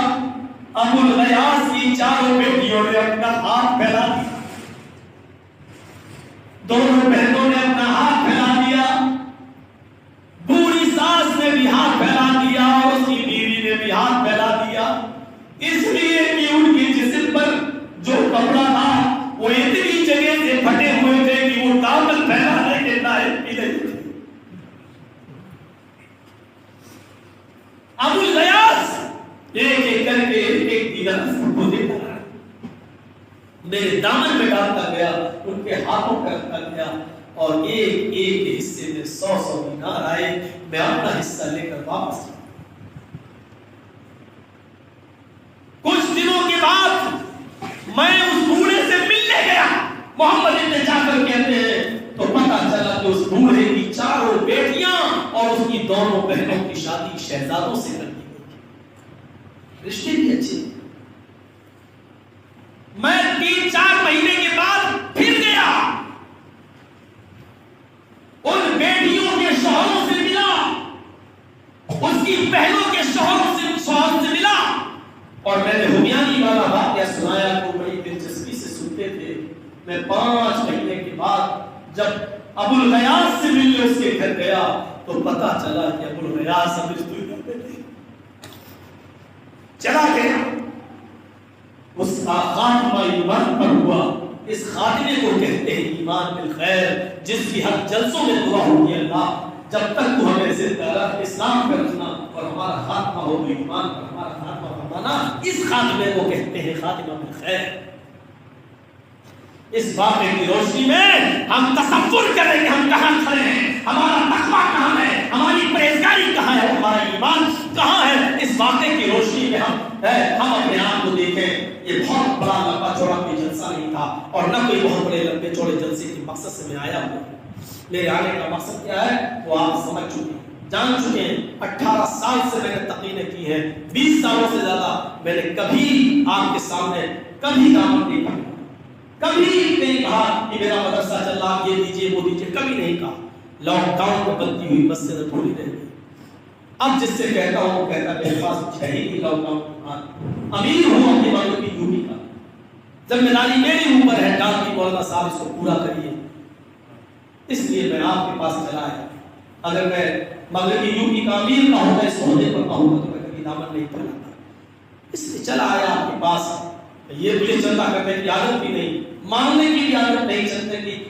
ابو الغیاث کی چاروں بیٹیوں نے اپنا ہاتھ پھیلا دیا، دونوں بہنوں نے اپنا ہاتھ پھیلا دیا، بوڑھی ساس نے بھی ہاتھ پھیلا دیا اور اس کی بیوی نے بھی ہاتھ پھیلا دیا، اس لیے کہ ان کی جسم پر جو کپڑا تھا وہ اتنی جگہ سے پھٹے ہوئے تھے کہ وہ دامن پھیلانے کے لائق بھی نہیں تھے۔ ابو الغیاث ایک ایک کر کے ایک دینار سب کو دیتا رہا، میرے دامن میں ڈالتا گیا، ان کے ہاتھوں پہ رکھتا گیا اور ایک ایک حصے میں 100 دینار آئے، میں اپنا حصہ لے کر واپس آیا۔ کچھ دنوں کے بعد میں اس بوڑھے سے ملنے گیا، محمد ابن جعفر کہتے ہیں تو پتہ چلا کہ اس بوڑھے کی چاروں بیٹیاں اور اس کی دونوں بہنوں کی شادی شہزادوں سے کر دی گئی، رشتے بھی اچھے۔ میں 3-4 مہینے کے بعد پھر گیا، ان بیٹیوں کے شوہروں سے ملا، اس کی بہنوں کے شوہروں سے ملا اور میں نے ہمیانی والا واقعہ سنایا کو بڑی دلچسپی سے سنتے تھے۔ میں 5 مہینے کے بعد جب ابو الغیاث سے ملنے اس کے گھر گیا تو پتا چلا کہ ابو الغیاث اب اس دنیا میں نہیں، چلا گیا۔ اس کا خاتمہ ایمان پر ہوا، اس خاتمے کو کہتے ہیں ایمان بالخیر، جس کی ہر جلسوں میں دعا ہوگی اللہ جب تک تو ہمیں زندہ رکھ، اسلام پہ رکھنا اور ہمارا خاتمہ ہو ایمان پر ہمارا خاتمہ فرمانا، اس خاتمے کو کہتے ہیں خاتمہ بالخیر۔ اس واقعے کی روشنی میں ہم تصور کریں کہ ہم کہاں کھڑے ہیں، ہمارا تقویٰ کہاں ہے، ہماری پرہیزگاری کہاں ہے، ہمارا ایمان کہاں ہے، اس واقعے کی روشنی میں ہم اپنے آپ کو دیکھیں۔ یہ بہت بڑا لمبا چوڑا کوئی جلسہ نہیں تھا اور نہ کوئی بہت بڑے لمبے چوڑے جلسے کے مقصد سے میں آیا ہوں۔ میرے آنے کا مقصد کیا ہے وہ آپ سمجھ چکے ہیں، جان چکے ہیں۔ 18 سال سے میں نے تقریریں کی ہیں، 20 سالوں سے زیادہ میں نے کبھی آپ کے سامنے کبھی دعوت نہیں پڑھی، کبھی نہیں کہا کہ میرا مدرسہ چل رہا یہ دیجیے وہ دیجیے، کبھی نہیں کہا۔ لاک ڈاؤن میں بنتی ہوئی مسجد پوری رہ گئی۔ اب جس سے کہتا ہوں وہ کہتا میرے پاس ہے ہی نہیں لاک ڈاؤن، امیر ہوں اپنے والوں کی یوپی کا، ذمہ داری میرے اوپر ہے، ڈاکٹر مولانا صاحب اس کو پورا کریے، اس لیے میں آپ کے پاس چلا آیا۔ اگر میں مغربی یوپی کا امیر کا ہوتا اس عہدے پر پاؤں تو میں کبھی دامن نہیں پھیلاتا، اس لیے چلا آیا آپ کے پاس۔ یہ مجھے چلتا کرنے کی عادت بھی نہیں، مانگنے کی بھی عادت نہیں، چلتے کی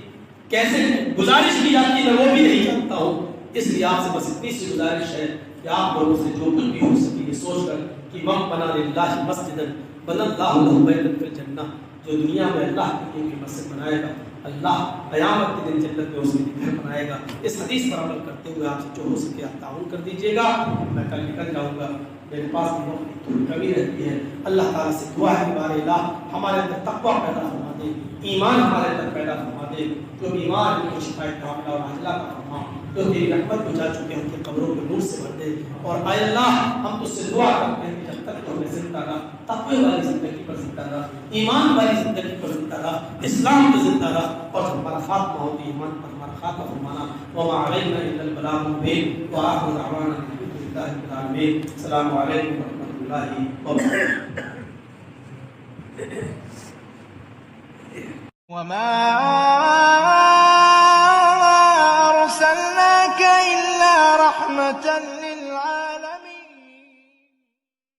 کیسے گزارش کی جاتی ہے وہ بھی نہیں جانتا ہوں، اس لیے آپ سے بس اتنی سی گزارش ہے کہ آپ لوگوں سے جو کچھ بھی ہو سکے یہ سوچ کر کہ من بنا للہ مسجدا بنى اللہ له بیتا فی الجنہ، جو دنیا میں اللہ کے لیے مسجد بنائے گا اللہ قیامت کے دن جنت میں اس کے لیے گھر بنائے گا۔ اس حدیث پر عمل کرتے ہوئے آپ سے جو ہو سکے آپ تعاون کر دیجیے گا۔ میں کل نکل جاؤں گا، میرے پاس بھی وقت کی تھوڑی کمی رہتی ہے۔ اللہ تعالیٰ سے دعا ہے کہ بارے اللہ ہمارے اندر تقویٰ پیدا فرما دے، ایمان ہمارے اندر پیدا فرما دے، جو بیمار ہیں ان کو شفا کاملہ اور عاجلہ کا فرما، جو تیری رحمت کو جا چکے ہیں ان کی قبروں کو نور سے بھر دے۔ اور اے اللہ ہم تجھ سے دعا کرتے ہیں کہ جب تک تو ہمیں زندہ رہا، تقوی والی زندگی پر زندہ رہا، ایمان والی زندگی پر زندہ رہا، اسلام پر زندہ رہا، اور ہمارا خاتمہ ہو ایمان پر ہمارا خاتمہ فرمانا۔ وما علینا الا البلاغ المبین وآخر دعوانا الحمد للہ رب العالمین۔ السلام علیکم ورحمۃ اللہ وبرکاتہ۔ وما أرسلناك إلا رحمة للعالمين